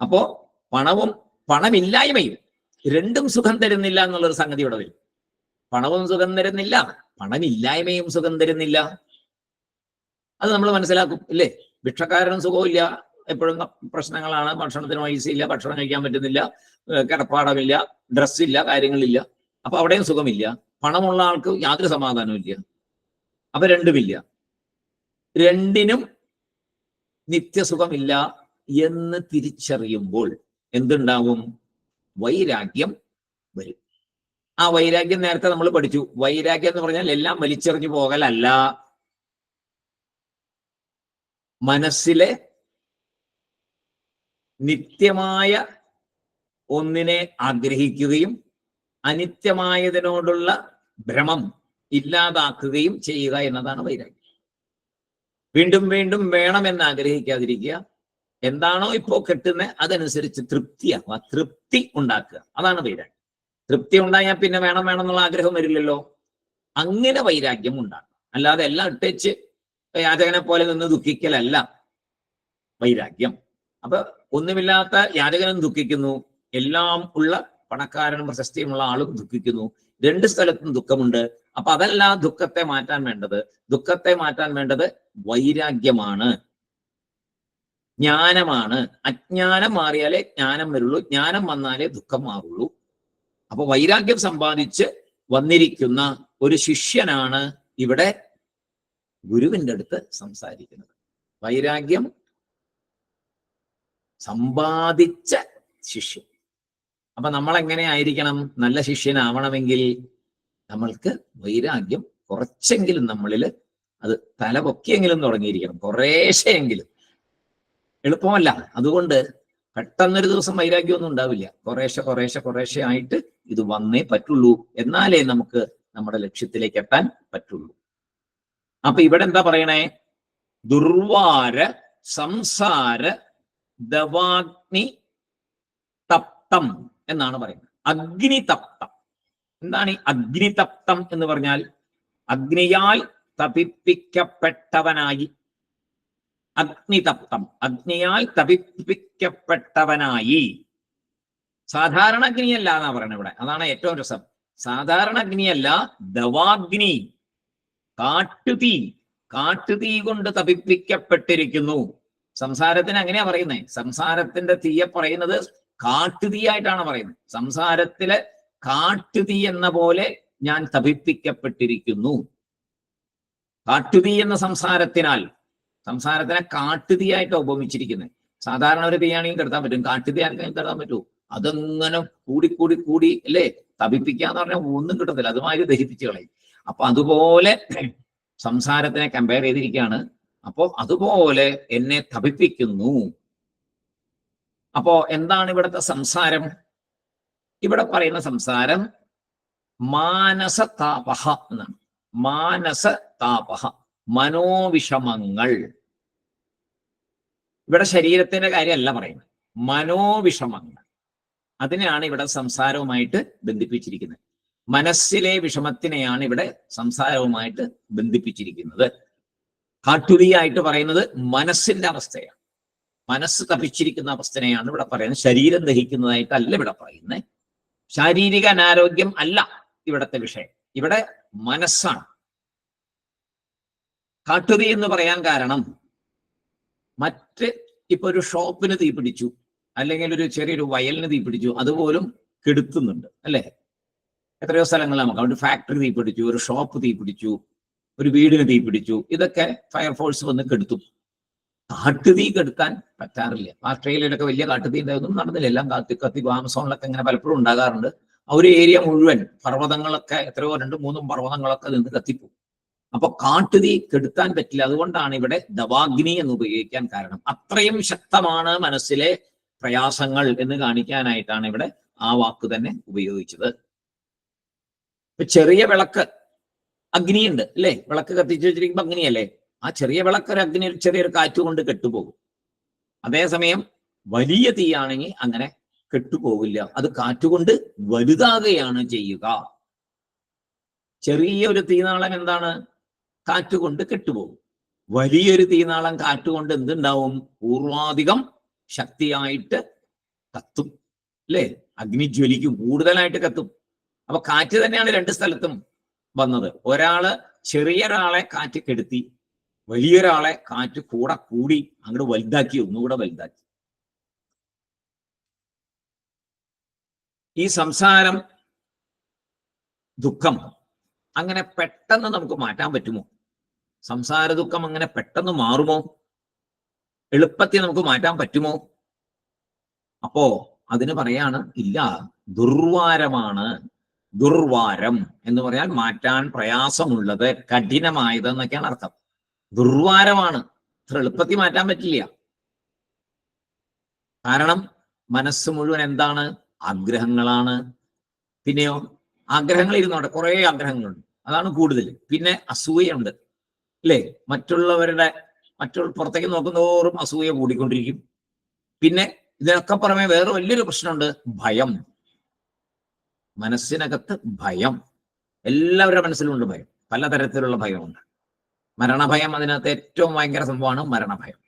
അപ്പോ പണമില്ലായ്മയും രണ്ടും സുഖം തരുന്നില്ല എന്നുള്ളൊരു സംഗതി ഇവിടെ വരും. പണവും സുഖം തരുന്നില്ല, പണമില്ലായ്മയും സുഖം തരുന്നില്ല. അത് നമ്മൾ മനസ്സിലാക്കും ഇല്ലേ? ഭിക്ഷക്കാരനും സുഖമില്ല, എപ്പോഴും പ്രശ്നങ്ങളാണ്. ഭക്ഷണത്തിന് പൈസ ഇല്ല, ഭക്ഷണം കഴിക്കാൻ പറ്റുന്നില്ല, കിടപ്പാടമില്ല, ഡ്രസ്സില്ല, കാര്യങ്ങളില്ല. അപ്പൊ അവിടെയും സുഖമില്ല. പണമുള്ള ആൾക്ക് യാതൊരു സമാധാനവും ഇല്ല. അപ്പൊ രണ്ടുമില്ല. രണ്ടിനും നിത്യസുഖമില്ല എന്ന് തിരിച്ചറിയുമ്പോൾ എന്തുണ്ടാവും? വൈരാഗ്യം വരും. ആ വൈരാഗ്യം നേരത്തെ നമ്മൾ പഠിച്ചു. വൈരാഗ്യം എന്ന് പറഞ്ഞാൽ എല്ലാം വലിച്ചെറിഞ്ഞു പോകലല്ല. മനസ്സിലെ നിത്യമായ ഒന്നിനെ ആഗ്രഹിക്കുകയും അനിത്യമായതിനോടുള്ള ഭ്രമം ഇല്ലാതാക്കുകയും ചെയ്യുക എന്നതാണ് വൈരാഗ്യം. വീണ്ടും വീണ്ടും വേണമെന്ന് ആഗ്രഹിക്കാതിരിക്കുക. എന്താണോ ഇപ്പോ കിട്ടുന്നത് അതനുസരിച്ച് തൃപ്തി ഉണ്ടാക്കുക. അതാണ് വൈരാഗ്യം. തൃപ്തി ഉണ്ടായാൽ പിന്നെ വേണം എന്നുള്ള ആഗ്രഹം വരില്ലല്ലോ. അങ്ങനെ വൈരാഗ്യം ഉണ്ടാകും. അല്ലാതെ എല്ലാം ഇട്ടേച്ച് യാചകനെ പോലെ നിന്ന് ദുഃഖിക്കലല്ല വൈരാഗ്യം. അപ്പൊ ഒന്നുമില്ലാത്ത യാചകനും ദുഃഖിക്കുന്നു, എല്ലാം ഉള്ള പണക്കാരനും പ്രശസ്തിയുമുള്ള ആളും ദുഃഖിക്കുന്നു. രണ്ട് സ്ഥലത്തും ദുഃഖമുണ്ട്. അപ്പൊ അതല്ല ദുഃഖത്തെ മാറ്റാൻ വേണ്ടത്. ദുഃഖത്തെ മാറ്റാൻ വേണ്ടത് വൈരാഗ്യമാണ്, ജ്ഞാനമാണ്. അജ്ഞാനം മാറിയാലേ ജ്ഞാനം വരുള്ളൂ, ജ്ഞാനം വന്നാലേ ദുഃഖം മാറുള്ളൂ. അപ്പൊ വൈരാഗ്യം സമ്പാദിച്ച് വന്നിരിക്കുന്ന ഒരു ശിഷ്യനാണ് ഇവിടെ ഗുരുവിന്റെ അടുത്ത് സംസാരിക്കുന്നത്. വൈരാഗ്യം സമ്പാദിച്ച ശിഷ്യൻ. അപ്പൊ നമ്മൾ എങ്ങനെ ആയിരിക്കണം? നല്ല ശിഷ്യനാവണമെങ്കിൽ നമ്മൾക്ക് വൈരാഗ്യം കുറച്ചെങ്കിലും നമ്മളിൽ അത് തലപൊക്കിയെങ്കിലും തുടങ്ങിയിരിക്കണം, കുറേശ്ശെയെങ്കിലും. എളുപ്പമല്ല. അതുകൊണ്ട് പെട്ടെന്നൊരു ദിവസം വൈരാഗ്യമൊന്നും ഉണ്ടാവില്ല. കുറേശ്ശെ ആയിട്ട് ഇത് വന്നേ പറ്റുള്ളൂ. എന്നാലേ നമുക്ക് നമ്മുടെ ലക്ഷ്യത്തിലേക്ക് എത്താൻ പറ്റുള്ളൂ. അപ്പൊ ഇവിടെ എന്താ പറയണേ? ദുർവാര സംസാര ദവാഗ്നി തപ്തം എന്നാണ് പറയുന്നത്. അഗ്നിതപ്തം. എന്താണ് ഈ അഗ്നിതപ്തം എന്ന് പറഞ്ഞാൽ? അഗ്നിയാൽ തപിപ്പിക്കപ്പെട്ടവനായി. അഗ്നിതപ്തം, അഗ്നിയാൽ തപിപ്പിക്കപ്പെട്ടവനായി. സാധാരണ അഗ്നിയല്ല എന്നാ പറയുന്നത് ഇവിടെ. അതാണ് ഏറ്റവും രസം. സാധാരണ അഗ്നിയല്ല, ദവാഗ്നി, കാട്ടുതീ കൊണ്ട് തപിപ്പിക്കപ്പെട്ടിരിക്കുന്നു. സംസാരത്തിന് അങ്ങനെയാ പറയുന്നത്. സംസാരത്തിന്റെ തീയെ പറയുന്നത് കാട്ടുതീയായിട്ടാണ് പറയുന്നത്. സംസാരത്തിലെ കാട്ടുതീ എന്ന പോലെ ഞാൻ തപിപ്പിക്കപ്പെട്ടിരിക്കുന്നു. കാട്ടുതീ എന്ന സംസാരത്തിനെ കാട്ടുതീയായിട്ട് ഉപമിച്ചിരിക്കുന്നത്. സാധാരണ ഒരു തീയാണെങ്കിൽ കെടുത്താൻ പറ്റും, കാട്ടുതീ ആർക്കെങ്കിലും കെടുത്താൻ പറ്റൂ? അതങ്ങനെ കൂടി അല്ലേ? തപിപ്പിക്കാന്ന് പറഞ്ഞാൽ ഒന്നും കിട്ടത്തില്ല, അതുമായി ദഹിപ്പിച്ച് കളയും. അപ്പൊ അതുപോലെ സംസാരത്തിനെ കമ്പയർ ചെയ്തിരിക്കുകയാണ്. അപ്പോ അതുപോലെ എന്നെ തപിപ്പിക്കുന്നു. അപ്പോ എന്താണ് ഇവിടുത്തെ സംസാരം? ഇവിടെ പറയുന്ന സംസാരം മാനസതാപഹ എന്നാണ്. മാനസതാപഹ, മനോവിഷമങ്ങൾ. ഇവിടെ ശരീരത്തിന്റെ കാര്യമല്ല പറയുന്നത്, മനോവിഷമങ്ങൾ. അതിനെയാണ് ഇവിടെ സംസാരവുമായിട്ട് ബന്ധിപ്പിച്ചിരിക്കുന്നത്. മനസ്സിലെ വിഷമത്തിനെയാണ് ഇവിടെ സംസാരവുമായിട്ട് ബന്ധിപ്പിച്ചിരിക്കുന്നത്. കാട്ടുതീയായിട്ട് പറയുന്നത് മനസ്സിന്റെ അവസ്ഥയാണ്. മനസ്സ് തപിച്ചിരിക്കുന്ന അവസ്ഥനെയാണ് ഇവിടെ പറയുന്നത്. ശരീരം ദഹിക്കുന്നതായിട്ടല്ല ഇവിടെ പറയുന്നത്. ശാരീരിക അനാരോഗ്യം അല്ല ഇവിടത്തെ വിഷയം, ഇവിടെ മനസ്സാണ്. കാട്ടുതീ എന്ന് പറയാൻ കാരണം, ഇപ്പൊ ഒരു ഷോപ്പിന് തീ പിടിച്ചു, അല്ലെങ്കിൽ ഒരു ചെറിയൊരു വയലിന് തീ പിടിച്ചു, അതുപോലും കെടുത്തുന്നുണ്ട് അല്ലേ? എത്രയോ സ്ഥലങ്ങൾ നമുക്ക്, ഒരു ഫാക്ടറി തീ പിടിച്ചു, ഒരു ഷോപ്പ് തീ പിടിച്ചു, ഒരു വീടിന് തീ പിടിച്ചു, ഇതൊക്കെ ഫയർഫോഴ്സ് വന്ന് കെടുത്തും. കാട്ടുതീ കെടുത്താൻ പറ്റാറില്ല. ഓസ്ട്രേലിയയിലൊക്കെ വലിയ കാട്ടുതീ ഉണ്ടായതൊന്നും നടന്നില്ല. എല്ലാം കത്തി ആമസോണിലൊക്കെ ഇങ്ങനെ പലപ്പോഴും ഉണ്ടാകാറുണ്ട്. ആ ഒരു ഏരിയ മുഴുവൻ പർവ്വതങ്ങളൊക്കെ, എത്രയോ 2-3 പർവ്വതങ്ങളൊക്കെ നിന്ന് കത്തിപ്പോകും. അപ്പൊ കാട്ടുതീ കെടുത്താൻ പറ്റില്ല. അതുകൊണ്ടാണ് ഇവിടെ ദവാഗ്നി എന്ന് ഉപയോഗിക്കാൻ കാരണം. അത്രയും ശക്തമാണ് മനസ്സിലെ പ്രയാസങ്ങൾ എന്ന് കാണിക്കാനായിട്ടാണ് ഇവിടെ ആ വാക്ക് തന്നെ ഉപയോഗിച്ചത്. ഇപ്പൊ ചെറിയ വിളക്ക്, അഗ്നിയുണ്ട് അല്ലേ? വിളക്ക് കത്തിച്ചു വെച്ചിരിക്കുമ്പോ അഗ്നിയല്ലേ? ആ ചെറിയ വിളക്കൊരു അഗ്നി, ചെറിയൊരു കാറ്റുകൊണ്ട് കെട്ടുപോകും. അതേസമയം വലിയ തീയാണെങ്കിൽ അങ്ങനെ കെട്ടുപോകില്ല, അത് കാറ്റുകൊണ്ട് വലുതാകുകയാണ് ചെയ്യുക. ചെറിയൊരു തീനാളം എന്താണ്? കാറ്റുകൊണ്ട് കെട്ടുപോകും. വലിയൊരു തീനാളം കാറ്റുകൊണ്ട് എന്തുണ്ടാവും? പൂർവാധികം ശക്തിയായിട്ട് കത്തും അല്ലേ? അഗ്നി ജ്വലിക്കും, കൂടുതലായിട്ട് കത്തും. അപ്പൊ കാറ്റ് തന്നെയാണ് രണ്ട് സ്ഥലത്തും വന്നത്. ചെറിയൊരാളെ കാറ്റ് കെടുത്തി, വലിയൊരാളെ കാറ്റ് കൂടി അങ്ങോട്ട് വലുതാക്കി, ഒന്നുകൂടെ വലുതാക്കി. ഈ സംസാരം, ദുഃഖം അങ്ങനെ പെട്ടെന്ന് നമുക്ക് മാറ്റാൻ പറ്റുമോ? സംസാര ദുഃഖം അങ്ങനെ പെട്ടെന്ന് മാറുമോ? എളുപ്പത്തിൽ നമുക്ക് മാറ്റാൻ പറ്റുമോ? അപ്പോ അതിന് പറയാണ്, ഇല്ല, ദുർവാരമാണ്. ദുർവാരം എന്ന് പറയാൻ മാറ്റാൻ പ്രയാസമുള്ളത്, കഠിനമായത് എന്നൊക്കെയാണ് അർത്ഥം. ദുർവാരമാണ്, അത്ര എളുപ്പത്തിൽ മാറ്റാൻ പറ്റില്ല. കാരണം മനസ്സ് മുഴുവൻ എന്താണ്? ആഗ്രഹങ്ങളാണ്. പിന്നെയോ ആഗ്രഹങ്ങൾ ഇരുന്നോട്ടെ, കുറെ ആഗ്രഹങ്ങളുണ്ട്, അതാണ് കൂടുതൽ. പിന്നെ അസൂയുണ്ട് അല്ലേ? പുറത്തേക്ക് നോക്കുന്നതോറും അസൂയ കൂടിക്കൊണ്ടിരിക്കും. പിന്നെ ഇതിനൊക്കെ പുറമെ വേറെ വലിയൊരു പ്രശ്നമുണ്ട്, ഭയം. മനസ്സിനകത്ത് ഭയം, എല്ലാവരുടെ മനസ്സിലുണ്ട് ഭയം, പലതരത്തിലുള്ള ഭയമുണ്ട്. മരണഭയം അതിനകത്ത് ഏറ്റവും ഭയങ്കര സംഭവമാണ് മരണഭയം.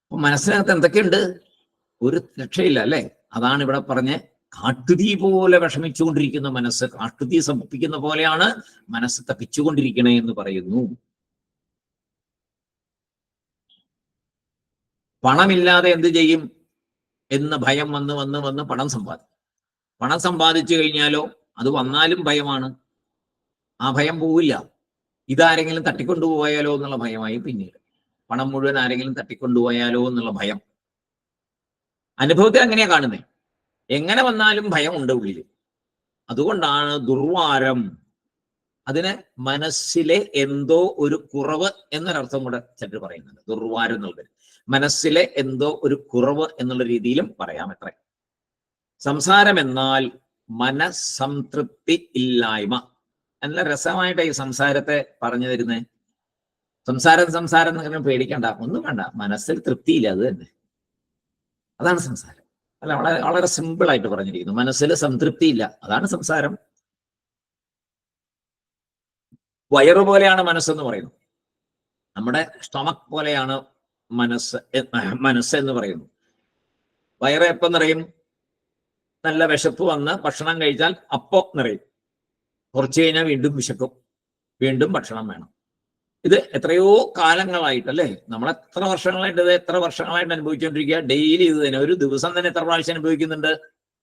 അപ്പൊ മനസ്സിനകത്ത് എന്തൊക്കെയുണ്ട്? ഒരു രക്ഷയില്ല അല്ലേ? അതാണ് ഇവിടെ പറഞ്ഞ്, കാട്ടുതീ പോലെ വിഷമിച്ചുകൊണ്ടിരിക്കുന്ന മനസ്സ്, കാട്ടുതീ സമർപ്പിക്കുന്ന പോലെയാണ് മനസ്സ് തപ്പിച്ചുകൊണ്ടിരിക്കണേ എന്ന് പറയുന്നു. പണമില്ലാതെ എന്ത് ചെയ്യും എന്ന് ഭയം വന്ന് പണം സമ്പാദിച്ചു കഴിഞ്ഞാലോ അത് വന്നാലും ഭയമാണ്. ആ ഭയം പോവില്ല. ഇതാരെങ്കിലും തട്ടിക്കൊണ്ടുപോയാലോ എന്നുള്ള ഭയമായി. പിന്നീട് പണം മുഴുവൻ ആരെങ്കിലും തട്ടിക്കൊണ്ടുപോയാലോ എന്നുള്ള ഭയം. അനുഭവത്തിൽ അങ്ങനെയാ കാണുന്നത്. എങ്ങനെ വന്നാലും ഭയമുണ്ട് ഉള്ളിൽ. അതുകൊണ്ടാണ് ദുർവാരം. അതിന് മനസ്സിലെ എന്തോ ഒരു കുറവ് എന്നൊരർത്ഥം കൂടെ ചിലർ പറയുന്നുണ്ട്. ദുർവാരം എന്നുള്ളത് മനസ്സിലെ എന്തോ ഒരു കുറവ് എന്നുള്ള രീതിയിലും പറയാം. എത്ര സംസാരം എന്നാൽ മനസ്സംതൃപ്തി ഇല്ലായ്മ. നല്ല രസമായിട്ട് ഈ സംസാരത്തെ പറഞ്ഞു തരുന്നത്. സംസാരം എന്ന് പറഞ്ഞാൽ പേടിക്കണ്ട, ഒന്നും വേണ്ട, മനസ്സിൽ തൃപ്തിയില്ല, അത് തന്നെ, അതാണ് സംസാരം. അല്ല, വളരെ വളരെ സിമ്പിൾ ആയിട്ട് പറഞ്ഞിരിക്കുന്നു. മനസ്സിൽ സംതൃപ്തിയില്ല, അതാണ് സംസാരം. വയറു പോലെയാണ് മനസ്സെന്ന് പറയുന്നു. നമ്മുടെ സ്റ്റൊമക് പോലെയാണ് മനസ്സ് എന്ന് പറയുന്നു. വയറ് എപ്പം നിറയും? നല്ല വിശപ്പ് വന്ന് ഭക്ഷണം കഴിച്ചാൽ അപ്പോ നിറയും. കുറച്ച് കഴിഞ്ഞാൽ വീണ്ടും വിശക്കും, വീണ്ടും ഭക്ഷണം വേണം. ഇത് എത്രയോ കാലങ്ങളായിട്ടല്ലേ, നമ്മൾ എത്ര വർഷങ്ങളായിട്ട് അനുഭവിച്ചുകൊണ്ടിരിക്കുക. ഡെയിലി ഇത് തന്നെ, ഒരു ദിവസം തന്നെ എത്ര പ്രാവശ്യം അനുഭവിക്കുന്നുണ്ട്?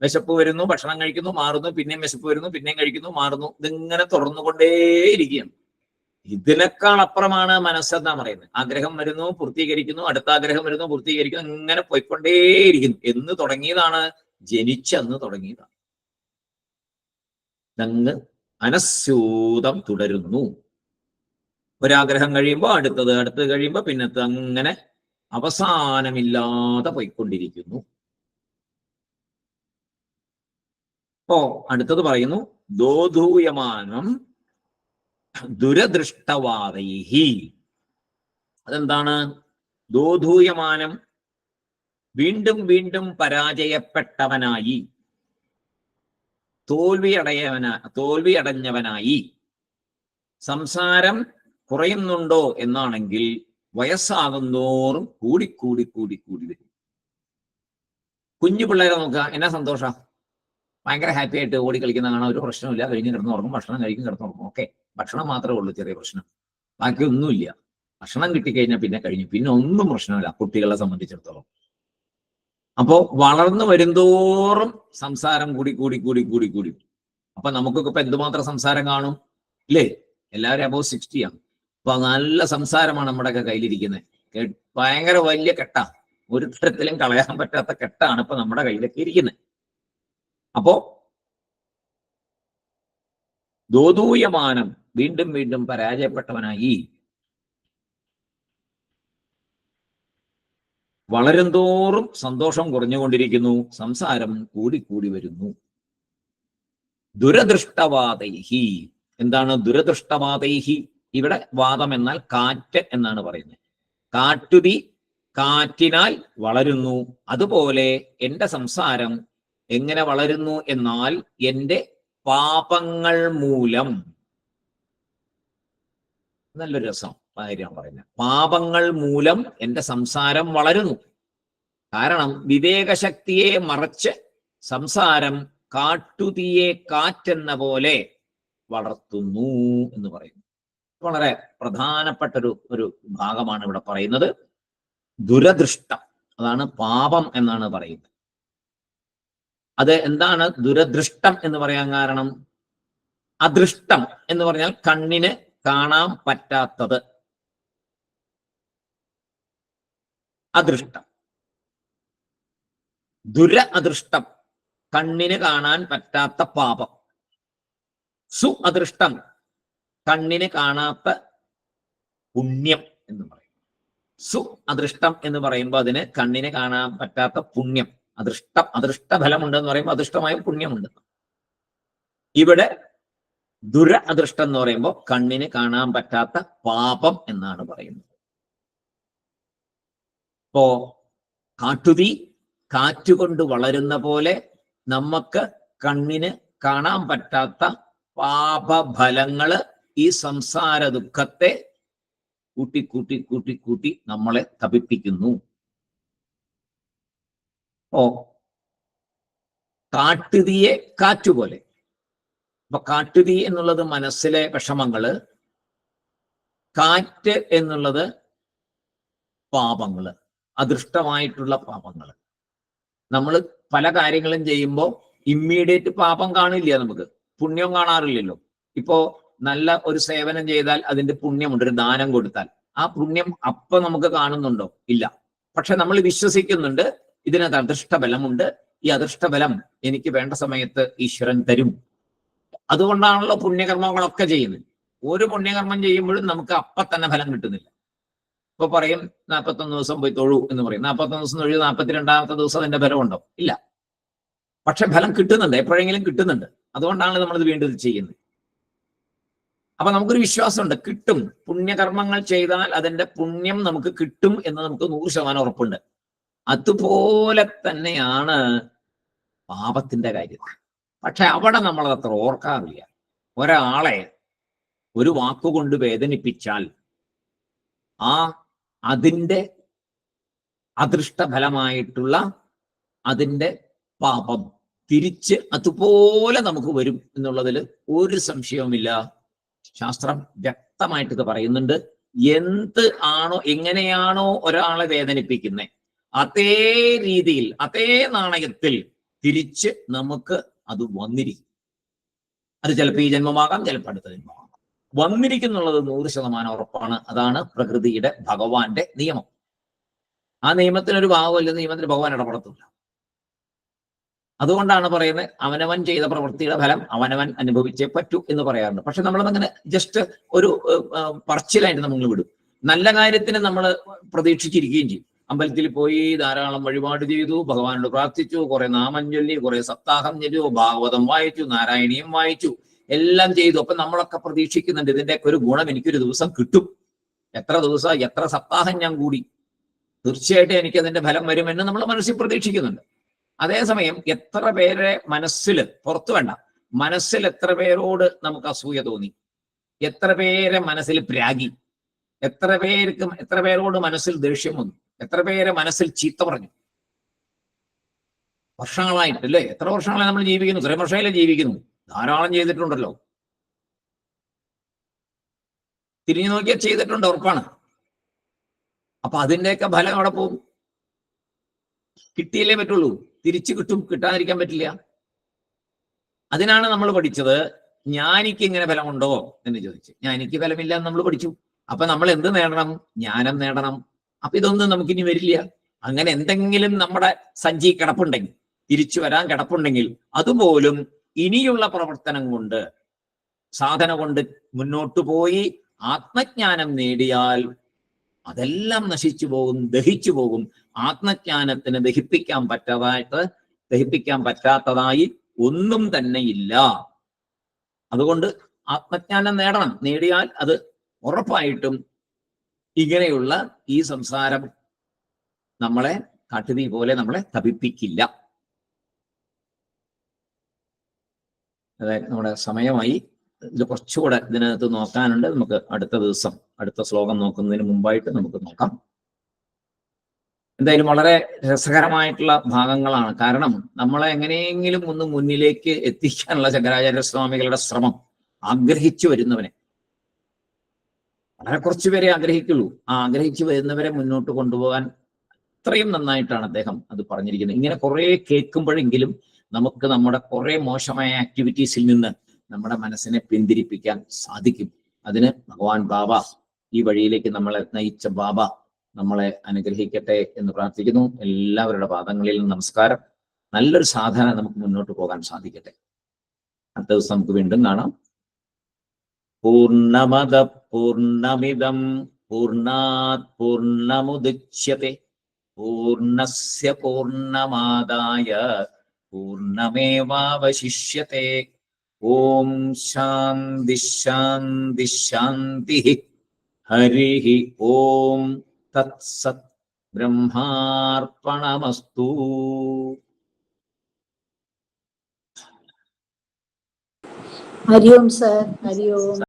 വിശപ്പ് വരുന്നു, ഭക്ഷണം കഴിക്കുന്നു, മാറുന്നു, പിന്നെയും വിശപ്പ് വരുന്നു, പിന്നെയും കഴിക്കുന്നു, മാറുന്നു. ഇതിങ്ങനെ തുറന്നുകൊണ്ടേയിരിക്കുകയാണ്. ഇതിനേക്കാൾ അപ്പുറമാണ് മനസ്സെന്നാ പറയുന്നത്. ആഗ്രഹം വരുന്നു, പൂർത്തീകരിക്കുന്നു, അടുത്ത ആഗ്രഹം വരുന്നു, പൂർത്തീകരിക്കുന്നു, ഇങ്ങനെ പോയിക്കൊണ്ടേയിരിക്കുന്നു. എന്ന് തുടങ്ങിയതാണ്? ജനിച്ചെന്ന് തുടങ്ങിയതാണ്. അങ്ങ് അനസ്യൂതം തുടരുന്നു. ഒരാഗ്രഹം കഴിയുമ്പോൾ അടുത്തത്, അടുത്തത് കഴിയുമ്പോൾ പിന്നത്തെ, അങ്ങനെ അവസാനമില്ലാതെ പോയിക്കൊണ്ടിരിക്കുന്നു. ഓ അടുത്തത് പറയുന്നു, ദോധൂയമാനം ദുരദൃഷ്ടവാദൈഹി. അതെന്താണ്? ദോധൂയമാനം, വീണ്ടും വീണ്ടും പരാജയപ്പെട്ടവനായി, തോൽവിയടഞ്ഞവനായി. സംസാരം കുറയുന്നുണ്ടോ എന്നാണെങ്കിൽ വയസ്സാകുന്നോറും കൂടിക്കൂടി കൂടിക്കൂടി വരും. കുഞ്ഞു പിള്ളേരെ നോക്കുക, എന്നാ സന്തോഷം, ഭയങ്കര ഹാപ്പി ആയിട്ട് ഓടി കളിക്കുന്ന കാണാൻ ഒരു പ്രശ്നമില്ല. കഴിഞ്ഞ് കിടന്നുറങ്ങും, ഭക്ഷണം കഴിക്കും, കിടന്നുറങ്ങും. ഓക്കെ, ഭക്ഷണം മാത്രമേ ഉള്ളൂ ചെറിയ പ്രശ്നം, ബാക്കിയൊന്നുമില്ല. ഭക്ഷണം കിട്ടിക്കഴിഞ്ഞാൽ പിന്നെ കഴിഞ്ഞു, പിന്നെ ഒന്നും പ്രശ്നമില്ല കുട്ടികളെ സംബന്ധിച്ചിടത്തോളം. അപ്പോ വളർന്നു വരുന്തോറും സംസാരം കൂടി കൂടി കൂടി കൂടി കൂടി. അപ്പൊ നമുക്കൊക്കെ ഇപ്പൊ എന്തുമാത്രം സംസാരം കാണും ഇല്ലേ? എല്ലാവരും അബോവ് 60 ആണ്. അപ്പൊ നല്ല സംസാരമാണ് നമ്മുടെയൊക്കെ കയ്യിലിരിക്കുന്നത്. ഭയങ്കര വലിയ കെട്ടാ, ഒരു തരത്തിലും കളയാൻ പറ്റാത്ത കെട്ടാണ് ഇപ്പൊ നമ്മുടെ കയ്യിലൊക്കെ ഇരിക്കുന്നത്. അപ്പോ ദോധൂയമാനം, വീണ്ടും വീണ്ടും പരാജയപ്പെട്ടവനായി, വളരും തോറും സന്തോഷം കുറഞ്ഞുകൊണ്ടിരിക്കുന്നു, സംസാരം കൂടിക്കൂടി വരുന്നു. ദുരദൃഷ്ടവാദൈഹി. എന്താണ് ദുരദൃഷ്ടവാദൈഹി? ഇവിടെ വാദം എന്നാൽ കാറ്റ് എന്നാണ് പറയുന്നത്. കാട്ടുതീ കാറ്റിനാൽ വളരുന്നു. അതുപോലെ എന്റെ സംസാരം എങ്ങനെ വളരുന്നു എന്നാൽ എന്റെ പാപങ്ങൾ മൂലം. നല്ലൊരു രസം കാര്യമാണ് പറയുന്നത്. പാപങ്ങൾ മൂലം എന്റെ സംസാരം വളരുന്നു. കാരണം വിവേകശക്തിയെ മറച്ച് സംസാരം കാട്ടുതീയെ കാറ്റെന്ന പോലെ വളർത്തുന്നു എന്ന് പറയുന്നു. വളരെ പ്രധാനപ്പെട്ട ഒരു ഭാഗമാണ് ഇവിടെ പറയുന്നത്. ദുരദൃഷ്ടം, അതാണ് പാപം എന്നാണ് പറയുന്നത്. അത് എന്താണ് ദുരദൃഷ്ടം എന്ന് പറയാൻ കാരണം? അദൃഷ്ടം എന്ന് പറഞ്ഞാൽ കണ്ണിന് കാണാൻ പറ്റാത്തത്, അദൃഷ്ടം. അദൃഷ്ടം, കണ്ണിന് കാണാൻ പറ്റാത്ത പാപം. അദൃഷ്ടം, കണ്ണിന് കാണാത്ത പുണ്യം എന്ന് പറയും. അദൃഷ്ടം എന്ന് പറയുമ്പോൾ അതിന് കണ്ണിന് കാണാൻ പറ്റാത്ത പുണ്യം. അദൃഷ്ടഫലമുണ്ട് എന്ന് പറയുമ്പോൾ അദൃഷ്ടമായ പുണ്യമുണ്ട്. ഇവിടെ അദൃഷ്ടം എന്ന് പറയുമ്പോൾ കണ്ണിന് കാണാൻ പറ്റാത്ത പാപം എന്നാണ് പറയുന്നത്. ഇപ്പോ കാട്ടുതീ കാറ്റുകൊണ്ട് വളരുന്ന പോലെ നമുക്ക് കണ്ണിന് കാണാൻ പറ്റാത്ത പാപഫലങ്ങള് ഈ സംസാര ദുഃഖത്തെ കൂട്ടി കൂട്ടി കൂട്ടി കൂട്ടി നമ്മളെ തപിപ്പിക്കുന്നു. കാട്ടുതീയെ കാറ്റുപോലെ. അപ്പൊ കാട്ടുതീ എന്നുള്ളത് മനസ്സിലെ വിഷമങ്ങള്, കാറ്റ് എന്നുള്ളത് പാപങ്ങള്, അദൃഷ്ടമായിട്ടുള്ള പാപങ്ങള്. നമ്മൾ പല കാര്യങ്ങളും ചെയ്യുമ്പോൾ ഇമ്മീഡിയറ്റ് പാപം കാണില്ല, നമുക്ക് പുണ്യം കാണാറില്ലല്ലോ. ഇപ്പോ നല്ല ഒരു സേവനം ചെയ്താൽ അതിന്റെ പുണ്യമുണ്ട്. ഒരു ദാനം കൊടുത്താൽ ആ പുണ്യം അപ്പൊ നമുക്ക് കാണുന്നുണ്ടോ? ഇല്ല. പക്ഷെ നമ്മൾ വിശ്വസിക്കുന്നുണ്ട് ഇതിനകത്ത് അദൃഷ്ടബലമുണ്ട്, ഈ അദൃഷ്ടബലം എനിക്ക് വേണ്ട സമയത്ത് ഈശ്വരൻ തരും. അതുകൊണ്ടാണല്ലോ പുണ്യകർമ്മങ്ങളൊക്കെ ചെയ്യുന്നത്. ഒരു പുണ്യകർമ്മം ചെയ്യുമ്പോഴും നമുക്ക് അപ്പൊ തന്നെ ഫലം കിട്ടുന്നില്ല. ഇപ്പൊ പറയും 41 ദിവസം പോയി തൊഴു എന്ന് പറയും. 41 ദിവസം തൊഴു, 42ാമത്തെ ദിവസം അതിന്റെ ഫലം ഉണ്ടോ? ഇല്ല. പക്ഷെ ഫലം കിട്ടുന്നുണ്ട്, എപ്പോഴെങ്കിലും കിട്ടുന്നുണ്ട്. അതുകൊണ്ടാണ് നമ്മളിത് വീണ്ടും ഇത് ചെയ്യുന്നത്. അപ്പൊ നമുക്കൊരു വിശ്വാസമുണ്ട്, കിട്ടും. പുണ്യകർമ്മങ്ങൾ ചെയ്താൽ അതിന്റെ പുണ്യം നമുക്ക് കിട്ടും എന്ന് നമുക്ക് 100% ഉറപ്പുണ്ട്. അതുപോലെ തന്നെയാണ് പാപത്തിന്റെ കാര്യം. പക്ഷെ അവിടെ നമ്മളത് അത്ര ഓർക്കാറില്ല. ഒരാളെ ഒരു വാക്കുകൊണ്ട് വേദനിപ്പിച്ചാൽ അതിൻ്റെ അദൃഷ്ടഫലമായിട്ടുള്ള അതിൻ്റെ പാപം തിരിച്ച് അതുപോലെ നമുക്ക് വരും എന്നുള്ളതിൽ ഒരു സംശയവുമില്ല. ശാസ്ത്രം വ്യക്തമായിട്ട് ഇത് പറയുന്നുണ്ട്. എന്ത് ആണോ, എങ്ങനെയാണോ ഒരാളെ വേദനിപ്പിക്കുന്നത് അതേ രീതിയിൽ, അതേ നാണയത്തിൽ തിരിച്ച് നമുക്ക് അത് വന്നിരിക്കും. അത് ചിലപ്പോൾ ഈ ജന്മമാകാം, ചിലപ്പോൾ അടുത്ത ജന്മമാകാം. വന്നിരിക്കുന്നുള്ളത് 100% ഉറപ്പാണ്. അതാണ് പ്രകൃതിയുടെ, ഭഗവാന്റെ നിയമം. ആ നിയമത്തിനൊരു ഭാവമല്ല, നിയമത്തിന് ഭഗവാൻ ഇടപെടത്തില്ല. അതുകൊണ്ടാണ് പറയുന്നത് അവനവൻ ചെയ്ത പ്രവൃത്തിയുടെ ഫലം അവനവൻ അനുഭവിച്ചേ പറ്റൂ എന്ന് പറയാറുണ്ട്. പക്ഷെ നമ്മളതങ്ങനെ ജസ്റ്റ് ഒരു പറച്ചിലായിട്ട് നമ്മൾ വിടും. നല്ല കാര്യത്തിന് നമ്മൾ പ്രതീക്ഷിച്ചിരിക്കുകയും ചെയ്യും. അമ്പലത്തിൽ പോയി ധാരാളം വഴിപാട് ചെയ്തു, ഭഗവാനോട് പ്രാർത്ഥിച്ചു, കുറെ നാമം ചൊല്ലി, കുറെ സപ്താഹം ചൊല്ലി, ഭാഗവതം വായിച്ചു, നാരായണീയം വായിച്ചു, എല്ലാം ചെയ്തു. അപ്പൊ നമ്മളൊക്കെ പ്രതീക്ഷിക്കുന്നുണ്ട് ഇതിന്റെയൊക്കെ ഒരു ഗുണം എനിക്കൊരു ദിവസം കിട്ടും. എത്ര ദിവസം, എത്ര സപ്താഹം ഞാൻ കൂടി, തീർച്ചയായിട്ടും എനിക്ക് അതിന്റെ ഫലം വരുമെന്ന് നമ്മൾ മനസ്സിൽ പ്രതീക്ഷിക്കുന്നുണ്ട്. അതേസമയം എത്ര പേരെ മനസ്സിൽ, പുറത്തു വേണ്ട, മനസ്സിൽ എത്ര പേരോട് നമുക്ക് അസൂയ തോന്നി, എത്ര പേരെ മനസ്സിൽ പ്രാഗി, എത്ര പേരോട് മനസ്സിൽ ദേഷ്യം വന്നു, എത്ര പേരെ മനസ്സിൽ ചീത്ത പറഞ്ഞു. വർഷങ്ങളായിട്ടല്ലേ, എത്ര വർഷങ്ങളായി നമ്മൾ ജീവിക്കുന്നു, ഇത്രയും വർഷമായില്ലേ ജീവിക്കുന്നു, ധാരാളം ചെയ്തിട്ടുണ്ടല്ലോ. തിരിഞ്ഞു നോക്കിയാൽ ചെയ്തിട്ടുണ്ട്, ഉറപ്പാണ്. അപ്പൊ അതിന്റെയൊക്കെ ഫലം അവിടെ പോകും. കിട്ടിയല്ലേ പറ്റുള്ളൂ, തിരിച്ചു കിട്ടും, കിട്ടാതിരിക്കാൻ പറ്റില്ല. അതിനാണ് നമ്മൾ പഠിച്ചത് ജ്ഞാനിക്ക് ഇങ്ങനെ ഫലമുണ്ടോ എന്ന് ചോദിച്ചു. ജ്ഞാനിക്ക് ഫലമില്ല എന്ന് നമ്മൾ പഠിച്ചു. അപ്പൊ നമ്മൾ എന്ത് നേടണം? ജ്ഞാനം നേടണം. അപ്പൊ ഇതൊന്നും നമുക്കിനി വരില്ല. അങ്ങനെ എന്തെങ്കിലും നമ്മുടെ സഞ്ചി കിടപ്പുണ്ടെങ്കിൽ, തിരിച്ചു വരാൻ കിടപ്പുണ്ടെങ്കിൽ, അതുപോലും ഇനിയുള്ള പ്രവർത്തനം കൊണ്ട്, സാധന കൊണ്ട് മുന്നോട്ട് പോയി ആത്മജ്ഞാനം നേടിയാൽ അതെല്ലാം നശിച്ചു പോകും, ദഹിച്ചു പോകും. ആത്മജ്ഞാനത്തിന് ദഹിപ്പിക്കാൻ പറ്റാത്തതായി ഒന്നും തന്നെ ഇല്ല. അതുകൊണ്ട് ആത്മജ്ഞാനം നേടണം. നേടിയാൽ അത് ഉറപ്പായിട്ടും ഇങ്ങനെയുള്ള ഈ സംസാരം നമ്മളെ കാട്ടുതീ പോലെ നമ്മളെ തപിപ്പിക്കില്ല. അതായത് നമ്മുടെ സമയമായി. ഇത് കുറച്ചുകൂടെ ഇതിനകത്ത് നോക്കാനുണ്ട്. നമുക്ക് അടുത്ത ദിവസം, അടുത്ത ശ്ലോകം നോക്കുന്നതിന് മുമ്പായിട്ട് നമുക്ക് നോക്കാം. എന്തായാലും വളരെ രസകരമായിട്ടുള്ള ഭാഗങ്ങളാണ്. കാരണം നമ്മളെ എങ്ങനെയെങ്കിലും ഒന്ന് മുന്നിലേക്ക് എത്തിക്കാനുള്ള ശങ്കരാചാര്യ സ്വാമികളുടെ ശ്രമം, ആഗ്രഹിച്ചു വരുന്നവനെ, വളരെ കുറച്ചു പേരെ ആഗ്രഹിക്കുള്ളൂ, ആ ആഗ്രഹിച്ചു വരുന്നവരെ മുന്നോട്ട് കൊണ്ടുപോകാൻ അത്രയും നന്നായിട്ടാണ് അദ്ദേഹം അത് പറഞ്ഞിരിക്കുന്നത്. ഇങ്ങനെ കുറെ കേൾക്കുമ്പോഴെങ്കിലും നമുക്ക് നമ്മുടെ കുറെ മോശമായ ആക്ടിവിറ്റീസിൽ നിന്ന് നമ്മുടെ മനസ്സിനെ പിന്തിരിപ്പിക്കാൻ സാധിക്കും. അതിന് ഭഗവാൻ ബാബ, ഈ വഴിയിലേക്ക് നമ്മളെ നയിച്ച ബാബ നമ്മളെ അനുഗ്രഹിക്കട്ടെ എന്ന് പ്രാർത്ഥിക്കുന്നു. എല്ലാവരുടെ പാദങ്ങളിൽ നമസ്കാരം. നല്ലൊരു സാധന നമുക്ക് മുന്നോട്ട് പോകാൻ സാധിക്കട്ടെ. അടുത്ത ദിവസം നമുക്ക് വീണ്ടും കാണാം. പൂർണ്ണമദ പൂർണ്ണമിദം പൂർണ്ണാത് പൂർണ്ണമുദച്യത്തെ പൂർണ്ണസ്യ പൂർണ്ണമാദായ പൂർണ്ണമേവാവശിഷ്യത്തെ. ഓം ശാന്തി ശാന്തി ശാന്തി. ഹരി ഓം തത്സത്. ബ്രഹ്മാർപ്പണമസ്തു. ഹരി ഓം സർ. ഹരി ഓം.